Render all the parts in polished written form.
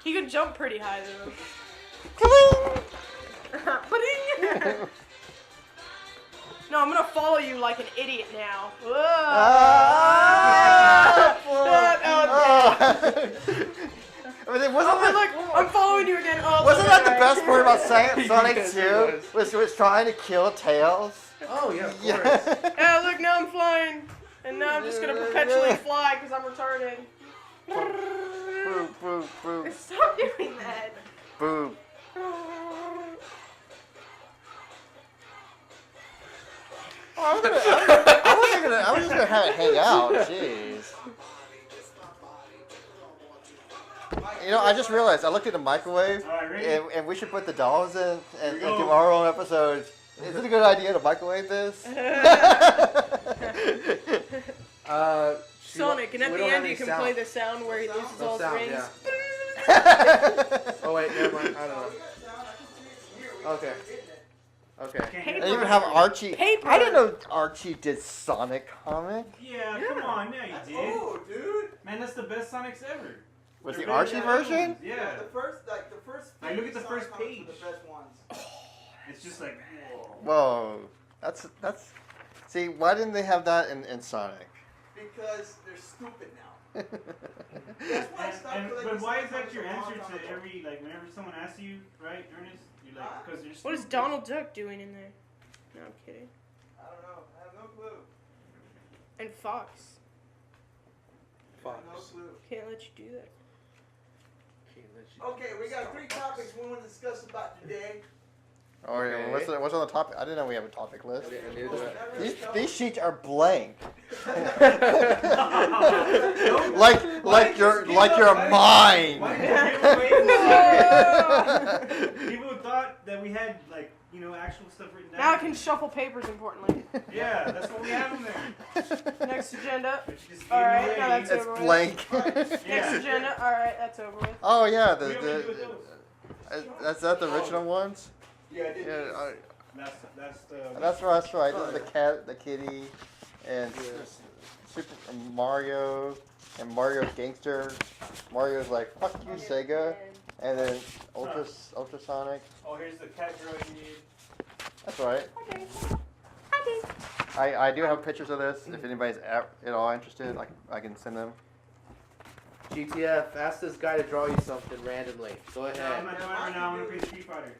He can jump pretty high though. No, I'm gonna follow you like an idiot now. Look, I'm following you again. Oh, wasn't that the best part about Sonic 2? Was trying to kill Tails? Oh yeah, of course. Yeah, look, now I'm flying. And now I'm just gonna perpetually fly because I'm retarded. Boop, boop, boop. Stop doing that. Boop. I was just gonna have it hang out. Jeez. You know, I just realized I looked at the microwave, and we should put the dolls in and do our own episodes. Is it a good idea to microwave this? Sonic, and at the end you can play the sound where he loses all his rings. Yeah. Oh wait, never mind. I don't know. Okay. Okay. And even have Archie. Paper. I didn't know Archie did Sonic comic. Yeah, come on, yeah, you did. Oh, dude. Man, that's the best Sonics ever. Was They're the better Archie than version? Yeah. The first. Like, look at the first Sonic page. comics were the best ones. It's just like, Whoa. That's. See, why didn't they have that in Sonic? Because they're stupid now. That's why I stopped collecting but why is Sonic that your comics a answer long time to ago. every, like, whenever someone asks you, right, Ernest, you're like, because you're What is Donald Duck doing in there? No, I'm kidding. I don't know. I have no clue. And Fox. I have no clue. Can't let you do that. Okay, we got 3 topics we want to discuss about today. Oh, yeah. What's on the topic? I didn't know we have a topic list. Never These sheets are blank. Don't- like your mind. Why did you give away People thought that we had, like, you know, actual stuff written down. Now I can shuffle papers importantly. Yeah, that's what we have in there. Next agenda. But you just gave Alright, away. now that's It's over blank. Next Yeah. agenda. Alright, that's over with. Oh yeah, What do you want me to do with those? that's that the original ones. Yeah, I did. Yeah, That's the. that's right. This is the cat, the kitty, and Super Mario, and Mario Gangster. Mario's like fuck you Sega, and then Ultrasonic. Oh, here's the cat girl you need. That's right. I do have pictures of this. If anybody's at all interested, I can send them. GTF, ask this guy to draw you something randomly. Go No, ahead. I'm not doing it right now. I'm gonna play Street Fighter.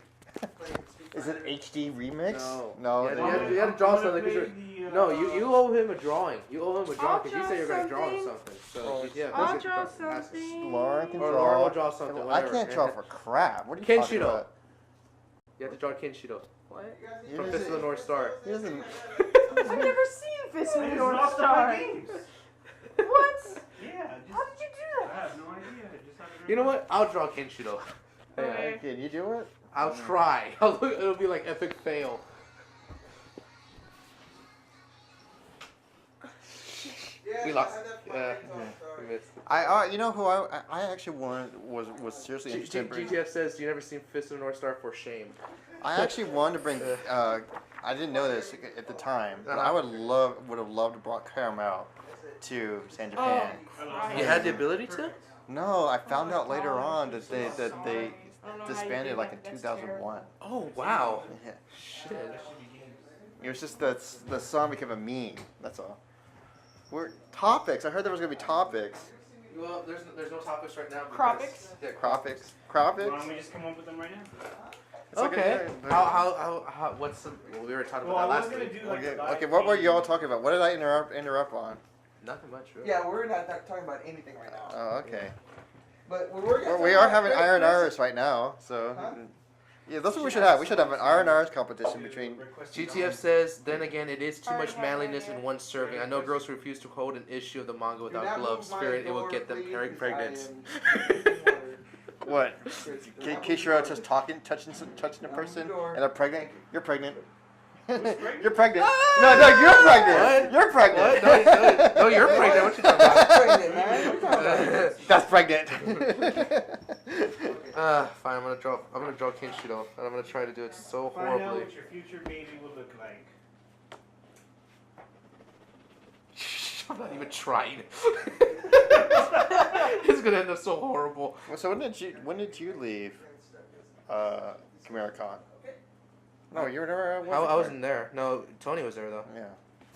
Is it HD remix? No. You had to draw something. No, you owe him a drawing. You owe him a drawing because you said you were going to draw him something. So, yeah, I'll draw something. Lauren can Or draw. Lauren will draw something. I Whatever. can't draw for crap. What are you talking Kenshiro. about? You have to draw Kenshiro. What? From Fist of the North Star. He doesn't. I've never seen Fist of I the just North lost all Star. my games. What? Yeah. How did you do I that? have no idea. I just have to You know what? I'll draw Kenshiro. Okay. Can you do it? I'll try. It'll be like epic fail. Yeah, We lost. I had that Yeah. fun. We missed. You know who I actually was seriously interested in bringing. GTF says you never seen Fist of the North Star for shame. I actually wanted to bring. I didn't know this at the time, but I would have loved to brought Caramel to SanJapan. You had the ability to? No, I found out later on that they disbanded like in 2001. Oh wow. Yeah. Shit. It was just that the song became a meme. That's all. We're topics. I heard there was gonna be topics. Well, there's no topics right now. Cropics? Yeah, Cropics. Why don't we just come up with them right now? It's like Okay. a- How what's the? Well, we were talking Well, about I that was last gonna week. do like Okay, a live okay. What were feed. y'all talking about? What did I interrupt on? Nothing much, really. Yeah, we're not talking about anything right now. Oh, okay. But we're working. Well, we are having Iron Iris right now, so yeah, that's what we should have. We should have an Iron Iris competition between. GTF says, then again, it is too much manliness in one serving. I know girls who refuse to hold an issue of the manga without gloves, fearing it will get them pregnant. What? Kishiro just touching a person, and they're pregnant. You're pregnant. You're pregnant. No, you're pregnant. What? You're pregnant. What? No, you're pregnant. What you talking about? That's pregnant. Fine. I'm gonna draw Kenshiro, and I'm gonna try to do it so Find out horribly. what your future baby will look like. I'm not even trying. It's gonna end up so horrible. So when did you leave Americon? No, you were never. I wasn't there. No, Tony was there though. Yeah.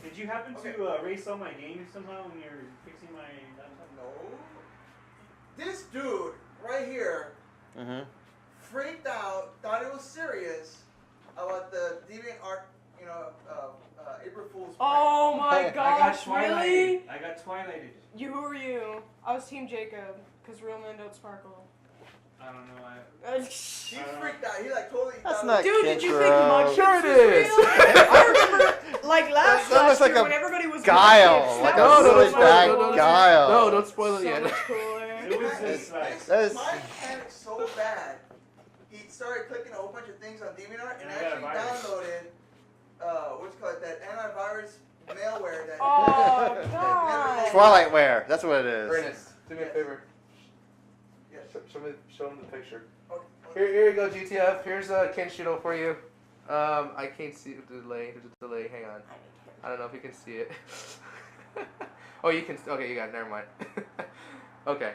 Did you happen to erase all my games somehow when you're fixing my laptop? No. This dude right here Mm-hmm. freaked out, thought it was serious about the DeviantArt, April Fool's prank. Oh my gosh, I got really? I got twilighted. Who are you? I was Team Jacob, because real men don't sparkle. I don't know. He freaked out. He like totally. That's thought not Dude, did you think Kintro. Mug Sure Chips it was is. real? I remember, like last That looks like year a when everybody was guile, Mug Chips, like that a was really so bad cool. guile. No, don't spoil it So yet. much cooler. It was just like. That is. Mike panicked so bad. He started clicking a whole bunch of things on DeviantArt and And I got a actually virus. downloaded what's it called, that antivirus malware that. Oh god. Twilight wear. That's what it is. Ernest, do me a favor. Yes. Show him the picture. Okay. Here you go, GTF. Here's a Kenshiro for you. I can't see the delay. There's a delay. Hang on. I don't know if you can see it. Oh, you can. Okay, you got it. Never mind. Okay.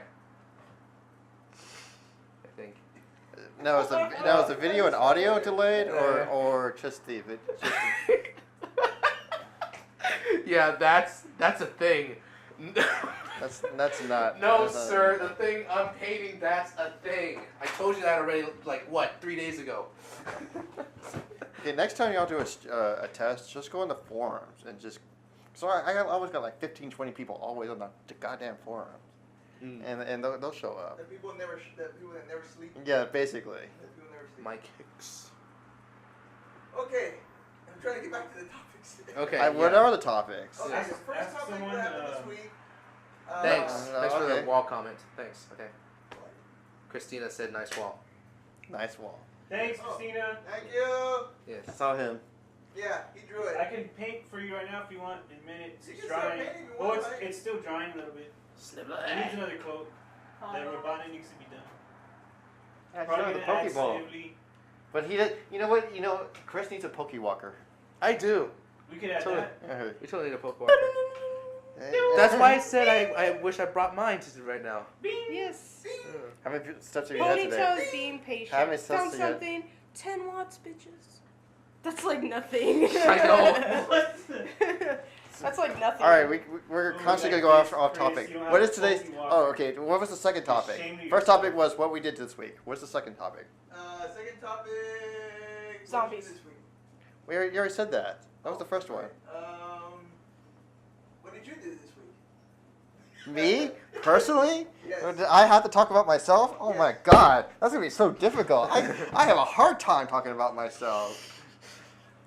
I think. Now is the video and audio delayed or just the Yeah, that's a thing. that's not. No, that's not- sir. The thing I'm painting, that's a thing. I told you that already. Like what? 3 days ago. Okay, next time y'all do a test, just go on the forums and just. So I always got like 15, 20 people always on the goddamn forums, and they'll show up. The people that never sleep. Yeah, basically. The people that never sleep. My kicks. Okay, I'm trying to get back to the topics. Okay. What are the topics? Okay, Ask- so first ask topic, someone, what happened this week? Thanks. Uh, Thanks for okay. the wall comment. Thanks. Okay. Christina said nice wall. Nice wall. Thanks, Christina. Thank you. Yes. I saw him. Yeah, he drew it. I can paint for you right now if you want in a minute. You It's can start drying. painting if you Well, want, it's, right? it's still drying a little bit. It needs another coat. That robotic needs to be done. Probably gonna add safely. But he did. You know what? Chris needs a Pokewalker. I do. We could add Totally. that. We totally need a Pokemon. That's why I said I wish I brought mine to right now. Yes. How many steps have you had today? Ponytails being patient. How many steps Found did you get? something. 10 watts, bitches. That's like nothing. I know. What? That's like nothing. All right, we're constantly gonna go off Chris, topic. you don't have What is a today's? Pokewalker. Oh, okay. What was the second topic? Shame to First yourself. topic was what we did this week. What's the second topic? Second topic. what Zombies. did you do this week? You already said that. That was the first one. What did you do this week? Me personally? Yes. I have to talk about myself? Oh my God, that's gonna be so difficult. I have a hard time talking about myself.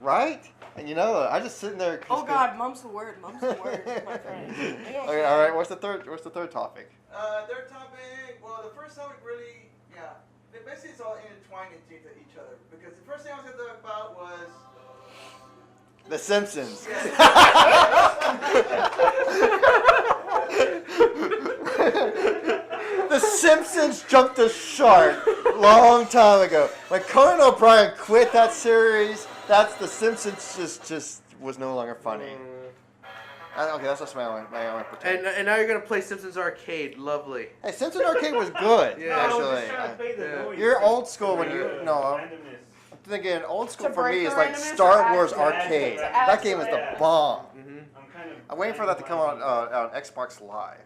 Right? And I just sitting there. Oh God, mum's the word. Mum's the word, my friend. Okay, all right. What's the third topic? Third topic. Well, the first topic really, basically it's all intertwined into each other because the first thing I was going to talk about was. The Simpsons. The Simpsons jumped the shark long time ago. When Conan O'Brien quit that series, the Simpsons just was no longer funny. Okay, that's just my own pretend. And now you're gonna play Simpsons Arcade. Lovely. Hey, Simpsons Arcade was good, Yeah. I was actually. just trying to play the noise. You're old school when The you no. randomness. I'm thinking old school To for break me the is like randomness or Star add Wars to it? Arcade. To add That to game was it. the bomb. I'm kind of. I'm waiting for that to come out on Xbox Live.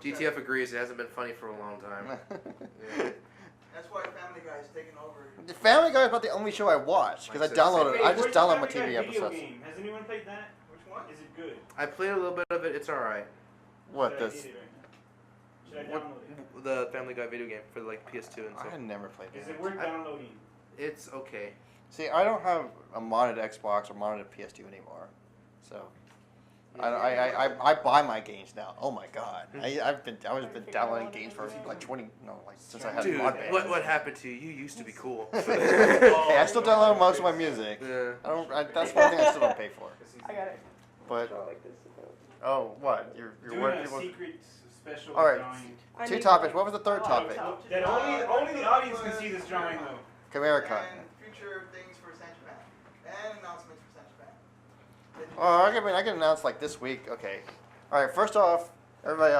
GTF agrees. It hasn't been funny for a long time. Yeah. That's why Family Guy is taking over. The Family Guy is about the only show I watch because I downloaded. I just where's the download my Family TV Guy video episodes. game? Has anyone played that? Which one? Is it good? I played a little bit of it. It's all right. What Should I this? get it right now? Should I What- download The Family Guy video game for like PS2 and stuff. I never played it? Is that. it worth downloading? It's okay. See, I don't have a modded Xbox or modded PS2 anymore, so I buy my games now. Oh my God, I've been downloading games for like since I had Dude, mod bands. what happened to you? You used to be cool. Hey, I still download most of my music. Yeah. That's one thing I still don't pay for. I got it. But what? You're Doing working a with secret special All right. drawing. I two need- topics. What was the third topic? That only the audience can see this drawing though. America. And future things for SanJapan. And announcements for SanJapan. Oh, I can announce like this week. Okay, All right. First off, everybody,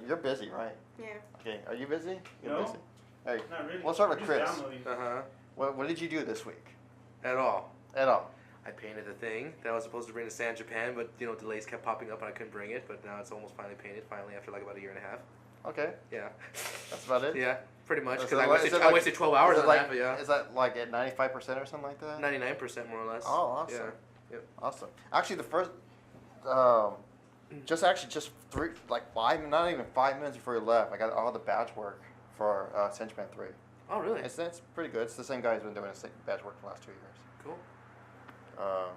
you're busy, right? Yeah. Okay. Are you busy? You're No. busy. All right. Not really. Let's start with Just Chris. downloading. Uh-huh. What did you do this week? At all. At all? I painted the thing that I was supposed to bring to SanJapan, but delays kept popping up and I couldn't bring it. But now it's almost finally painted. Finally, after like about a year and a half. Okay. Yeah. That's about it. Yeah, pretty much. Is Because it I like- wasted is it like- 12 hours is it on like, that. But yeah. Is that like at 95% or something like that? 99% more or less. Oh, awesome. Yeah. Yep. Awesome. Actually, the first, just not even 5 minutes before you left, I got all the badge work for SanJapan 3. Oh, really? It's pretty good. It's the same guy who's been doing the badge work for the last 2 years. Cool. Um,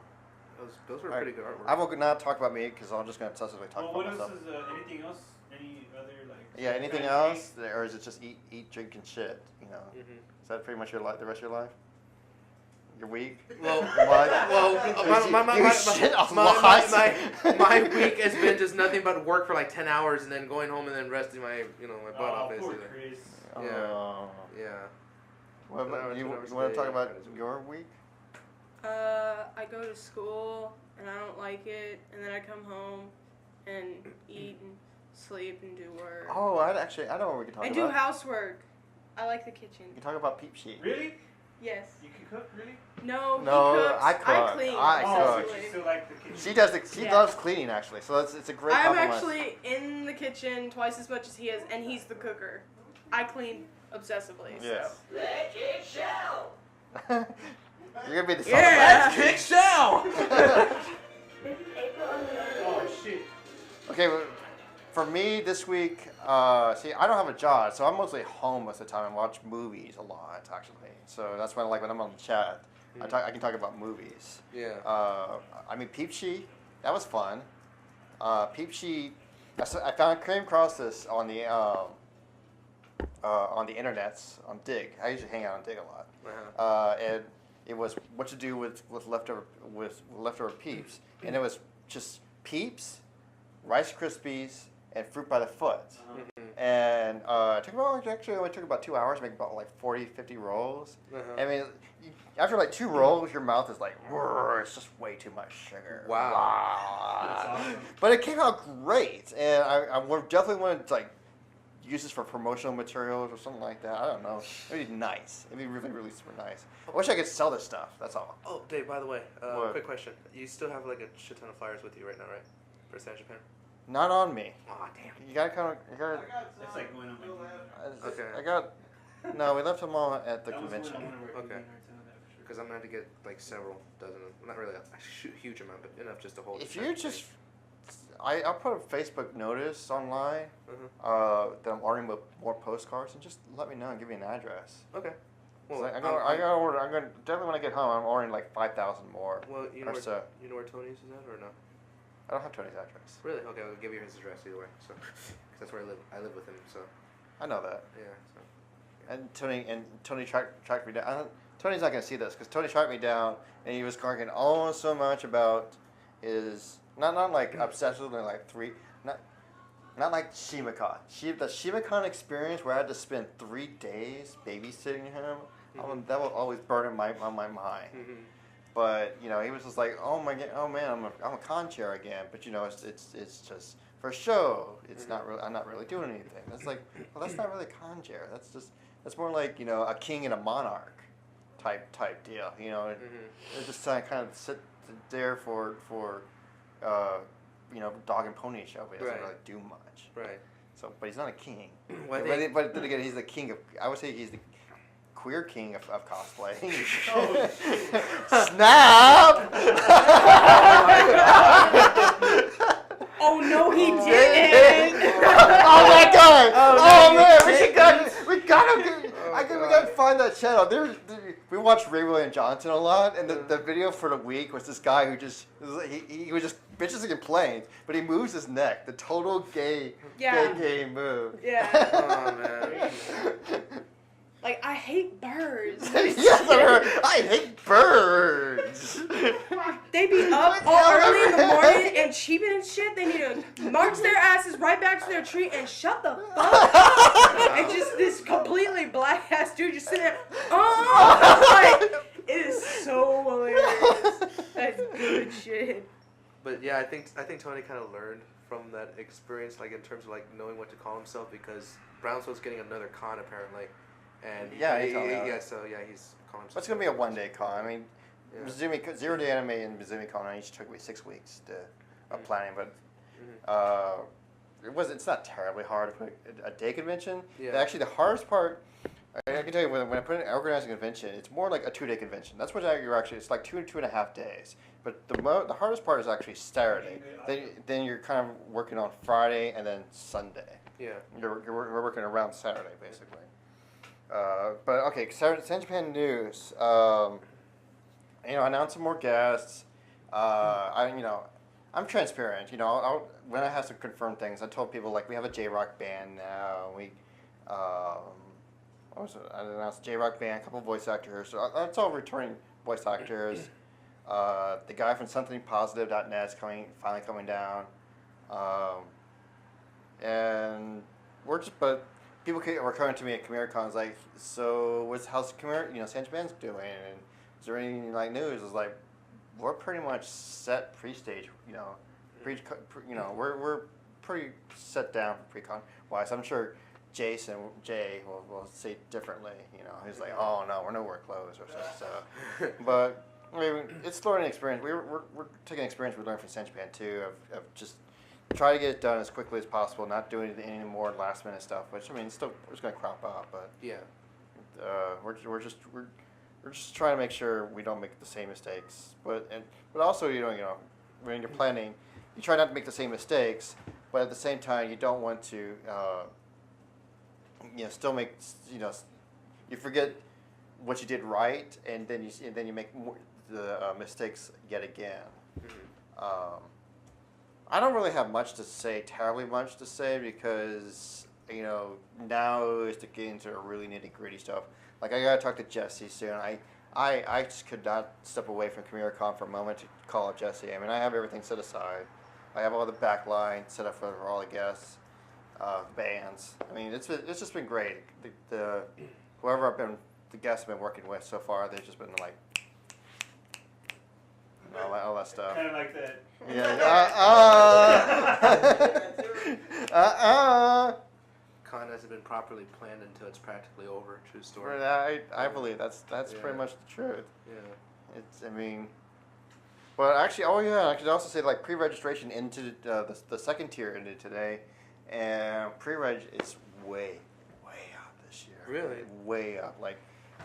Those were Alright. pretty good artwork. I will not talk about me because I'm just going to obsessively talk Well, what about else myself. is anything else? Any other like? Yeah, anything fancy? else? Or is it just eat, drink, and shit? Mhm. Is that pretty much your life, the rest of your life? Your week? Well, You shit a lot. my week has been just nothing but work for like 10 hours and then going home and then resting my my butt off Poor basically. Chris. Oh. Yeah. What about, 10 hours, you 10 hours want a to talk day, about 5 days a week. your week? I go to school and I don't like it, and then I come home and eat and sleep and do work. Oh, I know what we can talk And about. do housework. I like the kitchen. We can talk about Peep Sheet. Really? Yes. You can cook, really? No, No, he cooks. I cook. I clean. I Oh, cook. so you still like the kitchen? She does. She Yeah. loves cleaning actually, so it's a great I'm compliment. actually in the kitchen twice as much as he is, and he's the cooker. I clean obsessively. Yes. So. You're gonna be the Yeah. son Kick Shell! Oh shit. Okay, well, for me this week, see, I don't have a job, so I'm mostly home most of the time and watch movies a lot actually. So that's when when I'm on the chat, I can talk about movies. Yeah. I mean, Peep Sheet, that was fun. Peep Sheet, came across this on the internets on Dig. I usually hang out on Dig a lot, Uh-huh. and it was what to do with leftover Peeps, and it was just Peeps, Rice Krispies, and fruit by the foot. And it took about, actually only took about 2 hours to make about like 40, 50 rolls. I mean, after like 2 rolls, your mouth is like, it's just way too much sugar. Wow. That's awesome. But it came out great, and I would definitely want to like use this for promotional materials or something like that. I don't know. It'd be nice. It'd be really, really super nice. I wish I could sell this stuff. That's all. Oh, Dave, by the way, What? quick question. You still have like a shit ton of flyers with you right now, right? For SanJapan? Not on me. Aw, damn. You gotta kind of. You gotta, That's like going on my game. Okay. I got. No, we left them all at the That was convention. one I wanna work Okay. in or something, for sure. Because I'm going to get like several dozen, not really a huge amount, but enough just to hold. If the you package. just, I'll put a Facebook notice online Mhm. that I'm ordering more postcards, and just let me know and give me an address. Okay. So Well, I gotta order. I'm gonna definitely when I get home. I'm ordering like 5,000 more. Well, you know Or where so. you know where Tony's is at or no? I don't have Tony's address. Really? Okay, I'll give you his address either way. So, 'cause that's where I live. I live with him. So, I know that. yeah. So. And Tony tracked me down. Tony's not gonna see this because Tony tracked me down, and he was talking so much about his not like obsessively like not like Shimacon. The Shimacon experience where I had to spend 3 days babysitting him. That will always burn on my mind. Mm-hmm. But he was just like, oh man, I'm a con chair again. But it's just for show. It's not really. I'm not really doing anything. That's like, well, that's not really con chair. That's more like a king and a monarch type deal. It's just kind of sit there for dog and pony show. But he doesn't Right. really do much. Right. So, but he's not a king. Well, but then again, he's the king of. I would say he's the queer king of cosplay. Oh, Snap! Oh no, he didn't. Oh my god! Oh, no, man, you we didn't. gotta find that channel. We watched Ray William Johnson a lot, and the video for the week was this guy who just he was just bitches and complains, but he moves his neck. The total gay move. Yeah. Oh man. Like, I hate birds. Yes, I hate birds. They be up all early in the morning and cheeping and shit. They need to march their asses right back to their tree and shut the fuck up. And just this completely black ass dude just sitting there. Like, it is so hilarious. That's good shit. But yeah, I think Tony kind of learned from that experience, like in terms of like knowing what to call himself, because Brownsville's getting another con apparently, and he's calling himself. It's gonna be a 1 day con. I mean, Zero Day Anime and Mizumi Con each took me 6 weeks of planning, but it's not terribly hard to put a day convention. Yeah. Actually, the hardest part, I can tell you, when I put in organizing a convention, it's more like a 2 day convention. That's what it's like 2.5 days. But the hardest part is actually Saturday. Then you're kind of working on Friday and then Sunday. Yeah. We're working around Saturday basically. But okay, SanJapan news. Announce some more guests. I'm transparent. When I have to confirm things, I told people like we have a J-Rock band now. I announced J-Rock band, a couple of voice actors. So that's all returning voice actors. The guy from somethingpositive.net is finally coming down. And but people were coming to me at CameraCon like, so how's SanJapan's doing? And is there any like news? It's like, we're pretty much set pre-stage, we're pretty set down for pre-con wise. I'm sure Jay will say differently, he's like, oh no, we're nowhere close or so. But I mean, it's learning experience. We're taking experience we learned from SanJapan too of just try to get it done as quickly as possible, not doing any more last minute stuff. Which I mean, it's going to crop up, but yeah, we're just trying to make sure we don't make the same mistakes. But also when you're planning, you try not to make the same mistakes, but at the same time you don't want to still make you forget what you did right, and then you make more, the mistakes yet again. Mm-hmm. I don't really have terribly much to say, because now is to get into really nitty gritty stuff. Like I gotta talk to Jesse soon. I just could not step away from CameraCon for a moment to call up Jesse. I mean, I have everything set aside. I have all the backline set up for all the guests, bands. I mean, it's just been great. The guests I've been working with so far, they've just been like all that stuff. Kind of like that. Yeah. Con hasn't been properly planned until it's practically over. True story. I believe that's pretty much the truth. Yeah. But actually, I could also say like pre-registration into the second tier ended today, and pre-reg is way up this year. Really? Way up. Like,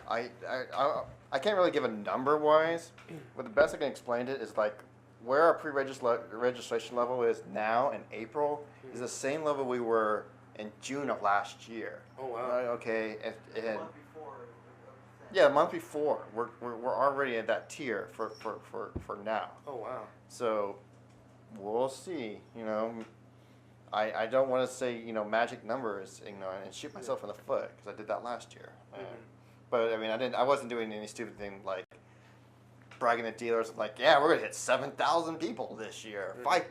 I can't really give a number wise, but the best I can explain it is like where our pre-registration level is now in April is the same level we were in June of last year. Oh wow. Okay. The month before. Yeah, a month before. We're already at that tier for now. Oh wow. So we'll see. I don't want to say magic numbers and shoot myself in the foot, because I did that last year. But I mean, I wasn't doing any stupid thing like bragging to dealers like, yeah, we're gonna hit 7,000 people this year. My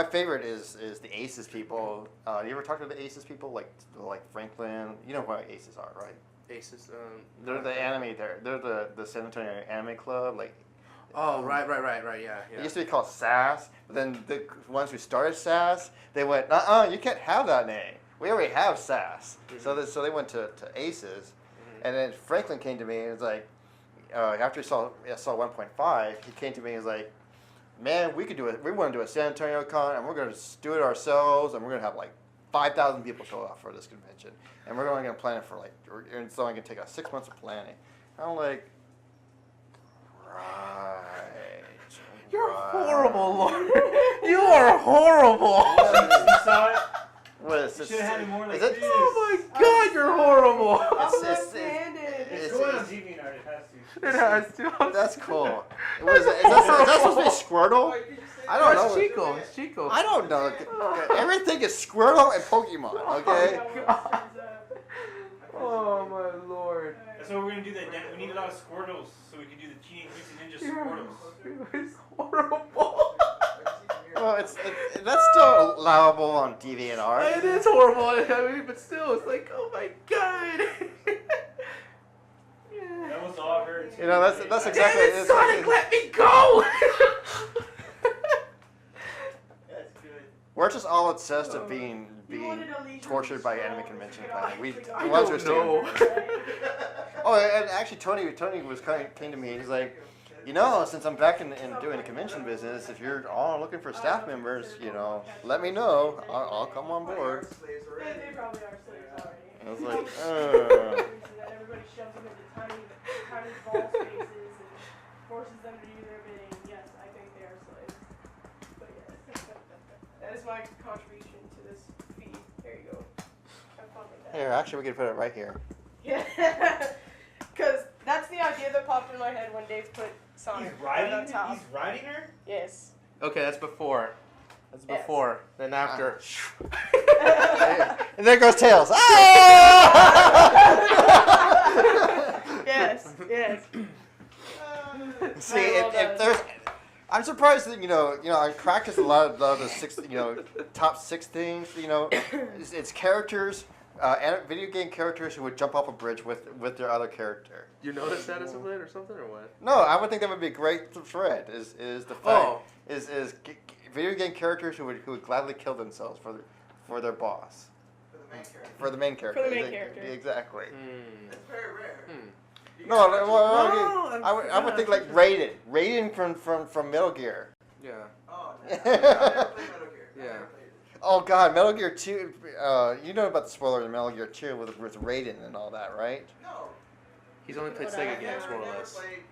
favorite is the Aces people. You ever talk to the Aces people like Franklin? You know what Aces are, right? Aces. They're the anime. They're the San Antonio Anime Club. Like. Oh right. Yeah. It used to be called SAS, but then the ones who started SAS, they went, you can't have that name. We already have SAS. Mm-hmm. So they went to Aces, and then Franklin came to me and was like, after he saw 1.5, he came to me and was like, man, we could do it. We want to do a San Antonio con, and we're going to do it ourselves, and we're going to have like 5,000 people show up for this convention, and we're only going to plan it for it's only going to take us 6 months of planning. I'm like, right. You're horrible, Lord. You are horrible. You saw it? What is this? You should have had it more like Is it- this. Oh my God, you're horrible. It's going on TV now. It has to. It has to. That's cool. What is that? Is that supposed to be Squirtle? I don't know. It's Chico. It's Chico. I don't know. Everything is Squirtle and Pokemon, okay? Oh my Lord. That's what we're gonna do. We need a lot of Squirtles so we can do the Teenage Mutant Ninja Squirtles. It's horrible. Well, that's still allowable on DeviantArt. It is horrible. I mean, but still, it's like, oh my God. That was all her. That's exactly. Damn it, Sonic, let me go. We're just all obsessed of being tortured by anime convention planning. We want to know. Oh, and actually, Tony came to me. And he's like, you know, since I'm back in doing the convention business, if you're all looking for staff members, you know, let me know. I'll come on board. They probably are slaves already. I was like, Everybody shoves them into tiny ball spaces and forces them to do their bidding. Yes, I think they are slaves. But yes, that is my contribution to this feed. There you go. Have fun with that. Here, actually, we can put it right here. Yeah. Because that's the idea that popped in my head when Dave put Sonic right on top. He's riding her? Yes. Okay, that's before. That's before. Then after. And there goes Tails. Ah! Yes, yes. See, if there's, I'm surprised that you know, I practice a lot of the top 6 things. You know, it's characters, video game characters who would jump off a bridge with their other character. You notice that as a thread or something, or what? No, I would think that would be a great thread. Is the fact is video game characters who would gladly kill themselves for their boss. For the main character. For the main character. Exactly. It's very rare. No, I would think like Raiden from Metal Gear. Yeah. Oh, no. I never played Metal Gear. Yeah. Oh God, Metal Gear 2. You know about the spoilers in Metal Gear 2 with Raiden and all that, right? No. He's only played Sega games, more or less. Played it.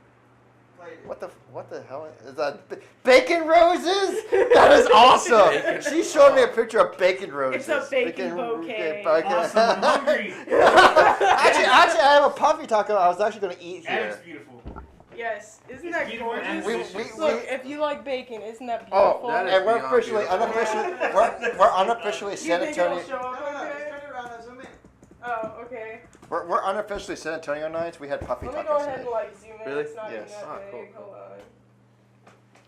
What the hell is that? Bacon roses? That is awesome. She showed me a picture of bacon roses. It's a bacon bouquet. Awesome, I'm hungry. actually, I have a puffy taco I was actually going to eat And here. it's beautiful. Yes. Isn't It's that beautiful and gorgeous? delicious. Look, if you like bacon, isn't that beautiful? Oh, That is and we're beyond officially beautiful. we're unofficially San You think it'll Antonio. show No, up no, just okay? turn it around and zoom in. Oh, okay. We're unofficially San Antonio nights. We had puffy Let me tacos. go ahead and today. like zoom in. Really? It's not Yes. even that Ah, cool, big. cool. Hold on.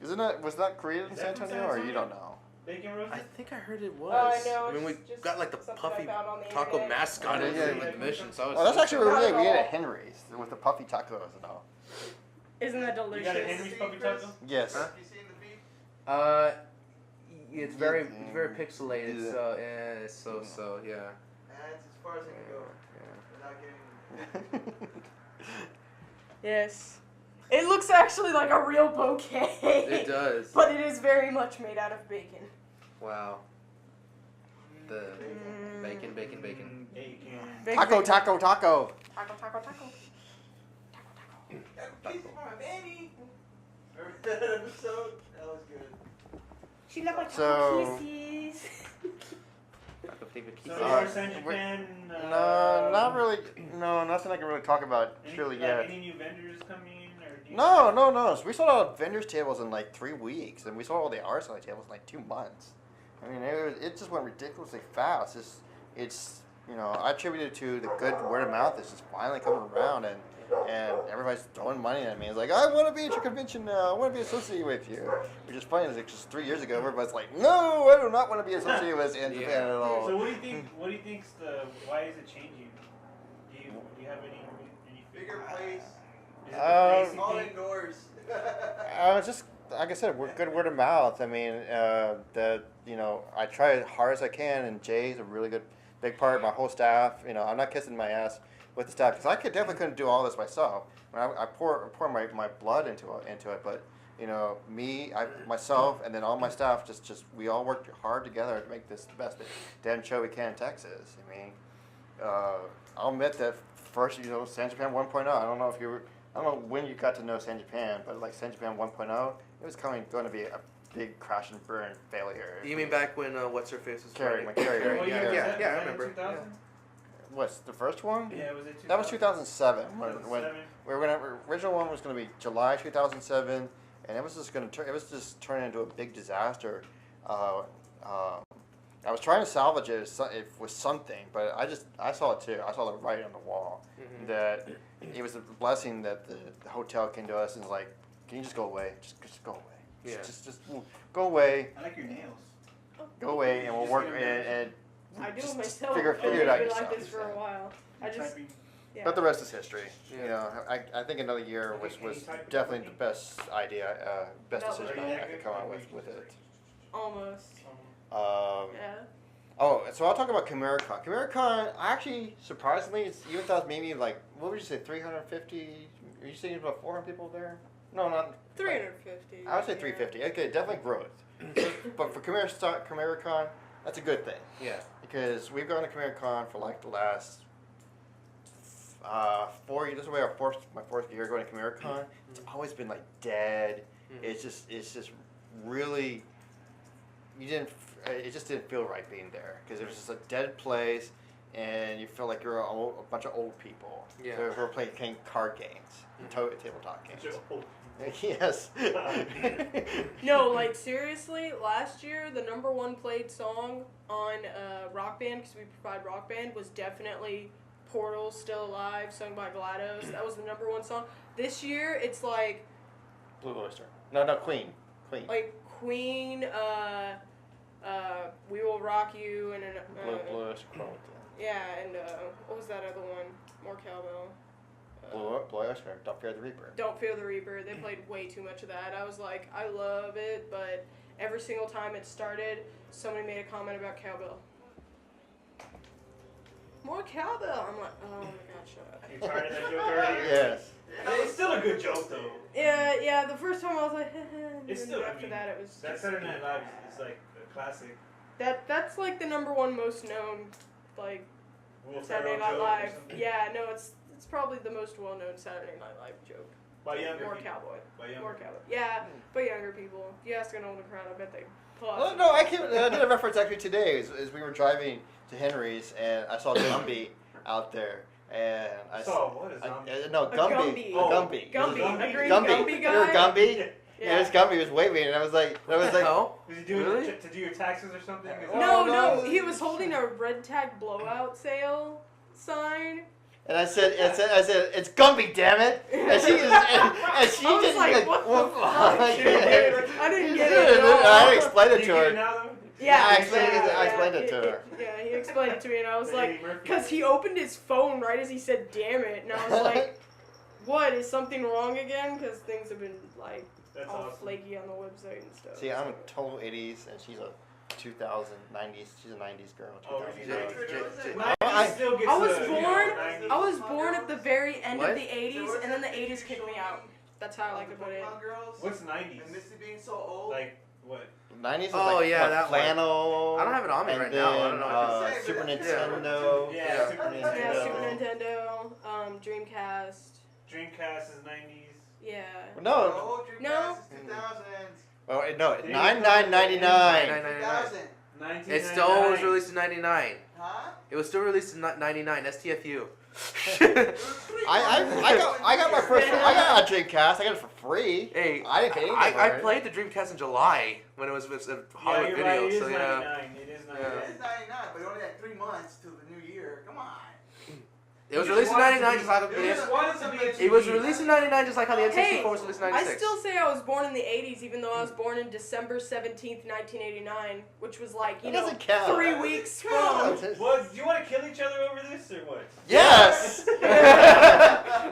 Isn't it? Was that created in Is San that from Antonio, San or you Antonio? don't know? Bacon roses? I think I heard it was. No, I mean, we it's just got like the something puffy I found on the taco internet. mascot in Yeah, the yeah. mission, so I was Well, that's actually Not really at we ate all. at Henry's with the puffy tacos and all. Isn't that You delicious? got a Henry's puppy taco? Yes. Huh? You seen the feed? It's very pixelated, Yeah. so it's so yeah. That's as far as it can go. Yeah. Without getting. Yes. It looks actually like a real bouquet. It does. But it is very much made out of bacon. Wow. The bacon. Bacon. Bacon, Taco, bacon. taco, taco. Taco, taco, taco. Piece for my baby. Remember that episode? That was good. She looked like So- taco kisses. So Uh, you're SanJapan? No, not really. No, nothing I can really talk about truly yet. Any new vendors coming? Or do you No. So we sold out vendors tables in like 3 weeks, and we sold all the RSI tables in like 2 months. I mean, it just went ridiculously fast. It's I attribute it to the good word of mouth that's just finally coming around, and everybody's throwing money at me. It's like, I want to be at your convention now. I want to be associated with you. Which is funny. It's like just 3 years ago, everybody's like, no, I do not want to be associated with SanJapan at all. So what do you think? What do you think's why is it changing? Do you have any Bigger place. Is it the crazy All thing? indoors. Just like I said, we're good word of mouth. I mean, I try as hard as I can, and Jay's a really good big part of my whole staff. I'm not kissing my ass with the staff because I definitely couldn't do all this myself. I pour my blood into it, but myself, and then all my staff just we all worked hard together to make this the best damn show we can in Texas. I mean, I'll admit that first, SanJapan 1.0. I don't know when you got to know SanJapan, but like SanJapan 1.0, it was going to be a big crash and burn failure. You mean back when what's her face was Carrie, running? Carrie, What yeah, year was yeah, that? yeah, I Was that in remember. 2000? What's the first one? Yeah, was it 2000? That was 2007. When 2007? we were original one was going to be July 2007, and it was just turning into a big disaster. I was trying to salvage it with something, but I saw it too. I saw the writing on the wall that it was a blessing that the hotel came to us and was like, "Can you just go away? Just go away. Yeah. Just go away. I like your nails. Go away, and we'll Just work get 'em and I do just myself. figure I've it been out like yourself. this for a while. I just, Typing. yeah. But the rest is history. Yeah. I think another year was definitely the best idea, best decision I could come out with it. Almost. Yeah. Oh, so I'll talk about ChimeraCon. ChimeraCon, actually, surprisingly, even though it's maybe like, what would you say, 350? Are you saying about 400 people there? No, not 350. I would say 350. Okay, definitely growth. But for ChimeraCon, that's a good thing. Yeah. Because we've gone to ChimeraCon for like the last 4 years. This is my fourth year going to ChimeraCon. It's always been like dead. It's just really, it just didn't feel right being there because it was just a dead place, and you felt like you're a bunch of old people Yeah. who were playing card games, tabletop games. Bunch of old Yes. No, like seriously, last year the number one played song on Rock Band, because we provide Rock Band, was definitely Portal Still Alive, sung by GLaDOS. That was the number one song. This year it's like Blue Oyster. No, Queen. like Queen, We Will Rock You, and Blue Oyster. yeah, and what was that other one? More cowbell. Blue Oyster. Don't Fear the Reaper. Don't Fear the Reaper. They played way too much of that. I was like, I love it, but every single time it started, somebody made a comment about cowbell. More cowbell. I'm like, oh my god, shut up. You tired of that joke already? Yes. It's still a good joke though. Yeah. The first time I was like, It's and still. after that it was. That Saturday Night Live is like a classic. That's like the number one most known like Will Saturday Ferrell Night joke or Live. something. Yeah, no, it's probably the most well known Saturday Night Live joke. By younger More people. cowboy. By younger More cowboy. Yeah, but younger people. If you ask an older crowd, I bet they pull out. Well, no, I did a reference actually today. As we were driving to Henry's, and I saw Gumby out there, and I Saw what is Gumby? No, A Gumby. Gumby. Gumby. Gumby. Gumby? A green Gumby. Gumby You guy. know Gumby? Yeah. Yeah, this Gumby was waving, and I was like, Hell? Was he doing Really? to do your taxes or something? Is No, No, no. he was holding a red tag blowout sale sign. and I said, it's Gumby, damn it! And she was, and she I was didn't like, what the fuck? I I didn't get it at all. I explained it Do to you get it her. now though? Yeah, I explained it to her. Yeah, he explained it to me, and I was Hey, like, Murphy. because he opened his phone right as he said, "Damn it," and I was like, "What, is something wrong again?" Because things have been like That's all awesome. flaky on the website and stuff. See, I'm a total 80s, and she's a 90s. She's a 90s girl. Oh, 2000s really? girl. I still gets I was the, born. 90s. I was born at the very end What? of the '80s, and then the '80s kicked me out. That's how I like to put it. What's 90s? And Missy being so old. Like what? 90s was Oh, like yeah, what, that one. flannel. I don't have it on me and right now. I then, don't know what to say, Super but that's- Nintendo. Yeah, Super Super Yeah, Nintendo. Super Nintendo, Dreamcast. Dreamcast is 90s. Yeah. No, Dreamcast No. is 2000s. oh no, Yeah. 99.99. 2000. 1999. It still was released in '99. Huh? It was still released in '99. STFU. I got my first. I got a Dreamcast. I got it for free. Hey, I didn't pay anything I for it. played the Dreamcast in July when it was with Yeah, Hollywood you're Video. right. It is So 99. yeah, It is 99. Yeah. It is 99, but you only had 3 months till the new year. Come on. it was released in '99, just like You just wanted to be it was released in '99, just like how the N64 Hey, was released in I '96. still say I was born in the '80s, even though I was born in December 17th, 1989, which was like, you It know, doesn't count. 3 weeks from. Well, do you want to kill each other over this or what? Yes.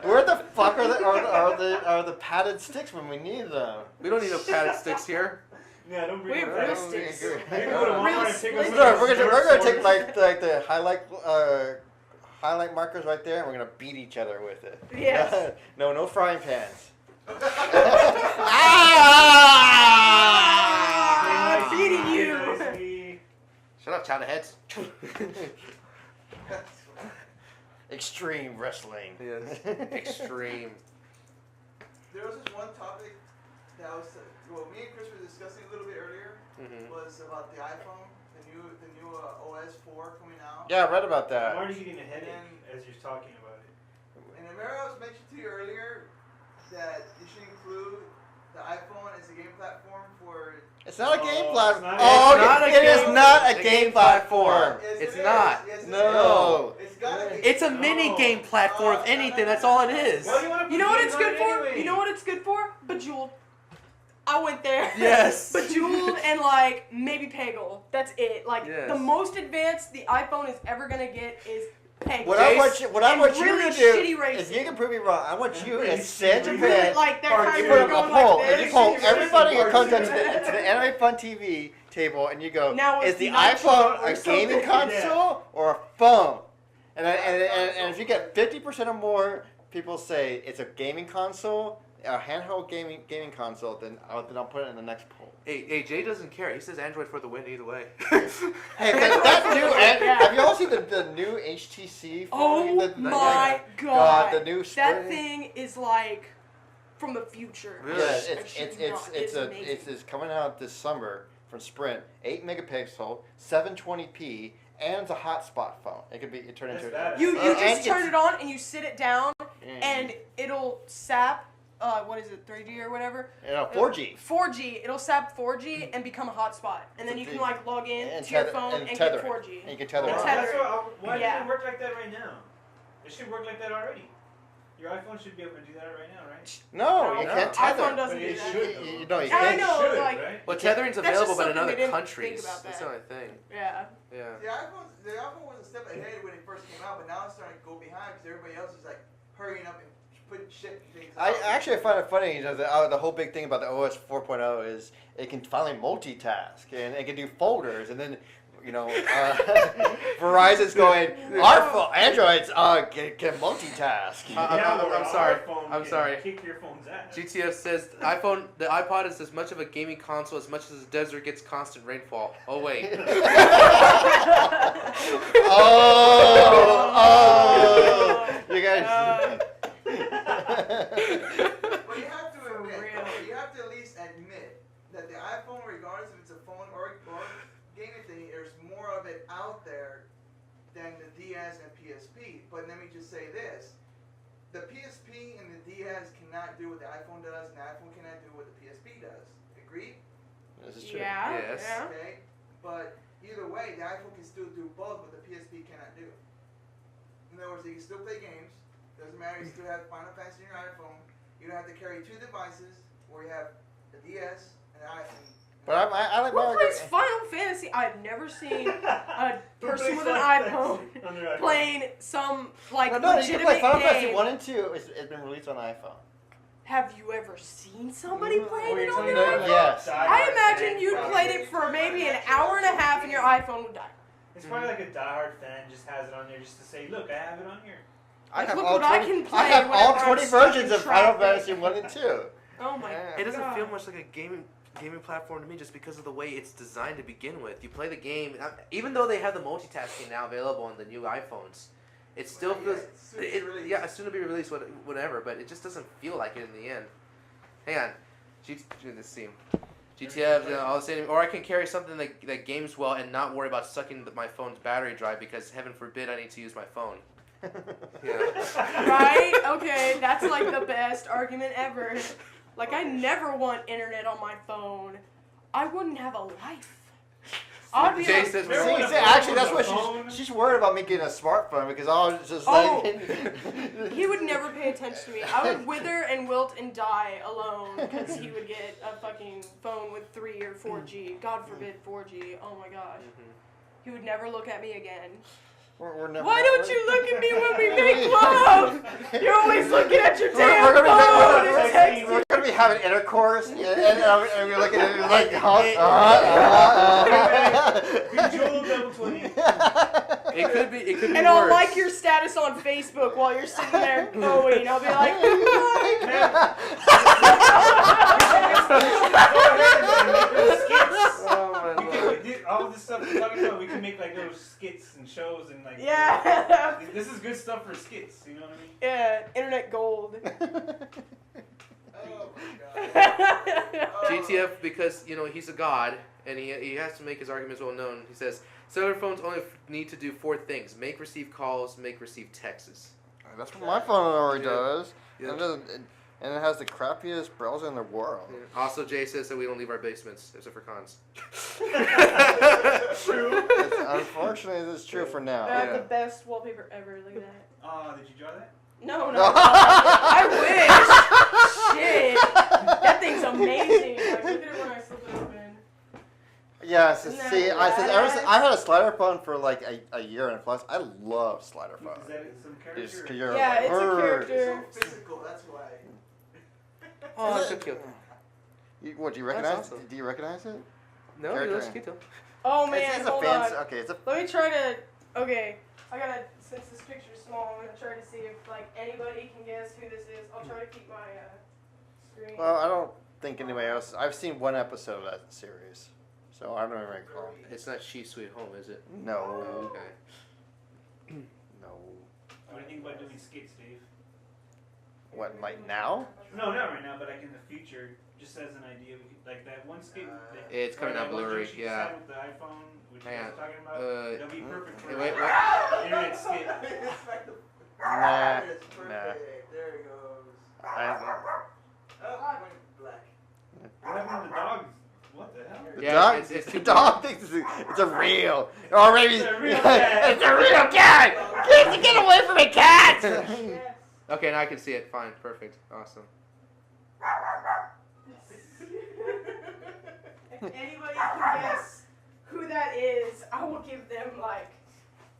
Where the fuck are the padded sticks when we need them? We don't need no padded sticks here. Yeah, don't We bring have it real back. sticks. Maybe go to Walmart Real and pick up sticks. some We're gonna take swords. like the highlight markers right there, and we're gonna beat each other with it. Yes. No frying pans. I'm beating you. Nicely. Shut up, chowder heads. Extreme wrestling. Yes. Extreme. There was this one topic that was, well, me and Chris were discussing a little bit earlier, Mhm. was about the iPhone, the new OS 4 coming out. Yeah, I read about I'm that. already getting a headache as you're talking about it. And remember I was mentioning to you earlier that you should include the iPhone as a game platform for... It's not a game Oh, platform. it's not- Oh, it's not a it is game- not a a game game platform. Yes, It's it is. not. Yes, it No. is. It's gotta be. It's a mini game platform, if anything. That's all it is. Well, you want to You know what it's good for? You know what it's good for? Bejeweled. I went there. Yes. Bejeweled and like maybe Peggle. That's it. Like Yes. the most advanced the iPhone is ever gonna get is Peggle. What I want you, And really to shitty do, racing. if you can prove me wrong, I want you Really as shitty SanJapan. Really like that Park kind You of put up a going poll, like and you this. poll Racing, everybody who racing, comes racing. to the Anime Fun TV table and you go, Now is it's the Nitro iPhone or a gaming something. console or a phone? And if you get 50% or more people say it's a gaming console, a handheld gaming console, then I'll put it in the next poll. Hey, Jay doesn't care. He says Android for the win either way. Hey, that new have you all seen the new HTC phone? Oh my god! The new that thing is like from the future. Really? Yeah, it's coming out this summer from Sprint. 8 megapixel, 720p, and it's a hotspot phone. It could be turned into. You just turn it on and you sit it down, and it'll sap. What is it, 3G or whatever? 4G. 4G. It'll sap 4G and become a hotspot, and then you can like log in to your phone and get 4G. And you can tether. Why doesn't it work like that right now? It should work like that already. Your iPhone should be able to do that right now, right? No, you can't tether. iPhone doesn't do It that. should. You know, you I can't. know, It should, like. right? Well, tethering's That's available, just but in something other they didn't countries. think about That's that. the only thing. Yeah. Yeah. The iPhone was a step ahead when it first came out, but now it's starting to go behind because everybody else is like hurrying up and putting shit and things. I actually find it funny, the whole big thing about the OS 4.0 is it can finally multitask and it can do folders, and then Verizon's going, Androids can multitask. I'm sorry. Kick your phone's ass. GTF says the iPod is as much of a gaming console as much as the desert gets constant rainfall. Oh wait. You guys. But you have to admit, you have to at least admit that the iPhone, regardless if it's a phone or gaming thing, there's more of it out there than the DS and PSP. But let me just say this. The PSP and the DS cannot do what the iPhone does, and the iPhone cannot do what the PSP does. Agreed? This is true. Yeah. Yes. Yeah. Okay? But either way, the iPhone can still do both, but the PSP cannot do. In other words, you can still play games. Doesn't matter, you still have Final Fantasy on your iPhone. You don't have to carry two devices where you have the DS and the iPhone. But I like Who Mario. plays Final Fantasy? I've never seen a person with an iPhone playing some like No, you can legitimate play Final Fantasy game. 1 and 2. It's been released on iPhone. Have you ever seen somebody playing it on you're their talking iPhone? Yes. I imagine you played it for maybe an hour and a half and your iPhone would die. It's probably like a diehard fan just has it on there just to say, look, I have it on here. I have look all what I 20, can play I have all whenever I'm 20 stuck versions in of Final traffic. Fantasy 1 and 2. Oh my Yeah. It doesn't God. feel much like a gaming platform to me just because of the way it's designed to begin with. You play the game, even though they have the multitasking now available on the new iPhones, it still feels it's soon to be released, whatever. But it just doesn't feel like it in the end. Hang on, this scene. GTF, all the same, or I can carry something that games well and not worry about sucking my phone's battery dry because heaven forbid I need to use my phone. Yeah. Right? Okay, that's like the best argument ever. Like, I never want internet on my phone. I wouldn't have a life. I'd be Jay like, says, See, actually, that's what she's worried about me getting a smartphone because I was just like. he would never pay attention to me. I would wither and wilt and die alone because he would get a fucking phone with 3 or 4G. God forbid 4G. Oh my gosh. He would never look at me again. We're never. Why don't you look at me when we make love? You're always looking at your damn We're gonna phone and be, texting. we're gonna be having intercourse, and we're looking at it like, Visual double 20. it could be And I'll worse. like your status on Facebook while you're sitting there going. I'll be like, All this stuff we're talking about, we can make like little skits and shows and like. yeah. This is good stuff for skits. You know what I mean? Yeah, internet gold. Oh my god. GTF, because he's a god and he has to make his arguments well known. He says cellular phones only need to do 4 things: make, receive calls, make, receive texts. That's what my phone already does. Yeah. And it has the crappiest browser in the world. Yeah. Also, Jay says that we don't leave our basements except for cons. True. Unfortunately, this is true for now. That's the best wallpaper ever. Look at that. Did you draw that? No. I wish. Shit. That thing's amazing. Like, look at it when I slip it open. Yes, Isn't that see, ever since I had a slider phone for like a year and plus. I love slider phones. Is that some Just character? 'cause you're Yeah, like, it's a "Brr." character. So physical, that's why. Oh, that's so cute. What do you recognize? awesome. Do you recognize it? No, character. that's cute though. Oh man, it's a hold fan. on. Okay, it's a. Let me try to. Okay, I gotta. Since this picture's small, I'm gonna try to see if like anybody can guess who this is. I'll try to keep my screen. Well, I don't think anybody else. I've seen one episode of that series, so I don't even recall. It's not She Sweet Home, is it? No. Oh, okay. No. What do you think about doing skits, Dave? What, like now? No, not right now, but like in the future, just as an idea, we could, like that one skit. That, It's coming out that one blurry, joke she yeah. decided with the iPhone, which you Hang guys on. were talking about. That'll be perfect for wait. internet skit. Nah. It's perfect. Nah. There it goes. I, Oh, went black. What happened to the dogs? What the hell? the Yeah, dog, it's the too dog thinks it's a real, or maybe It's a real cat. it's a real cat. Get away from me, cat! Yes. Okay, now I can see it. Fine, perfect, awesome. If anybody can guess who that is, I will give them like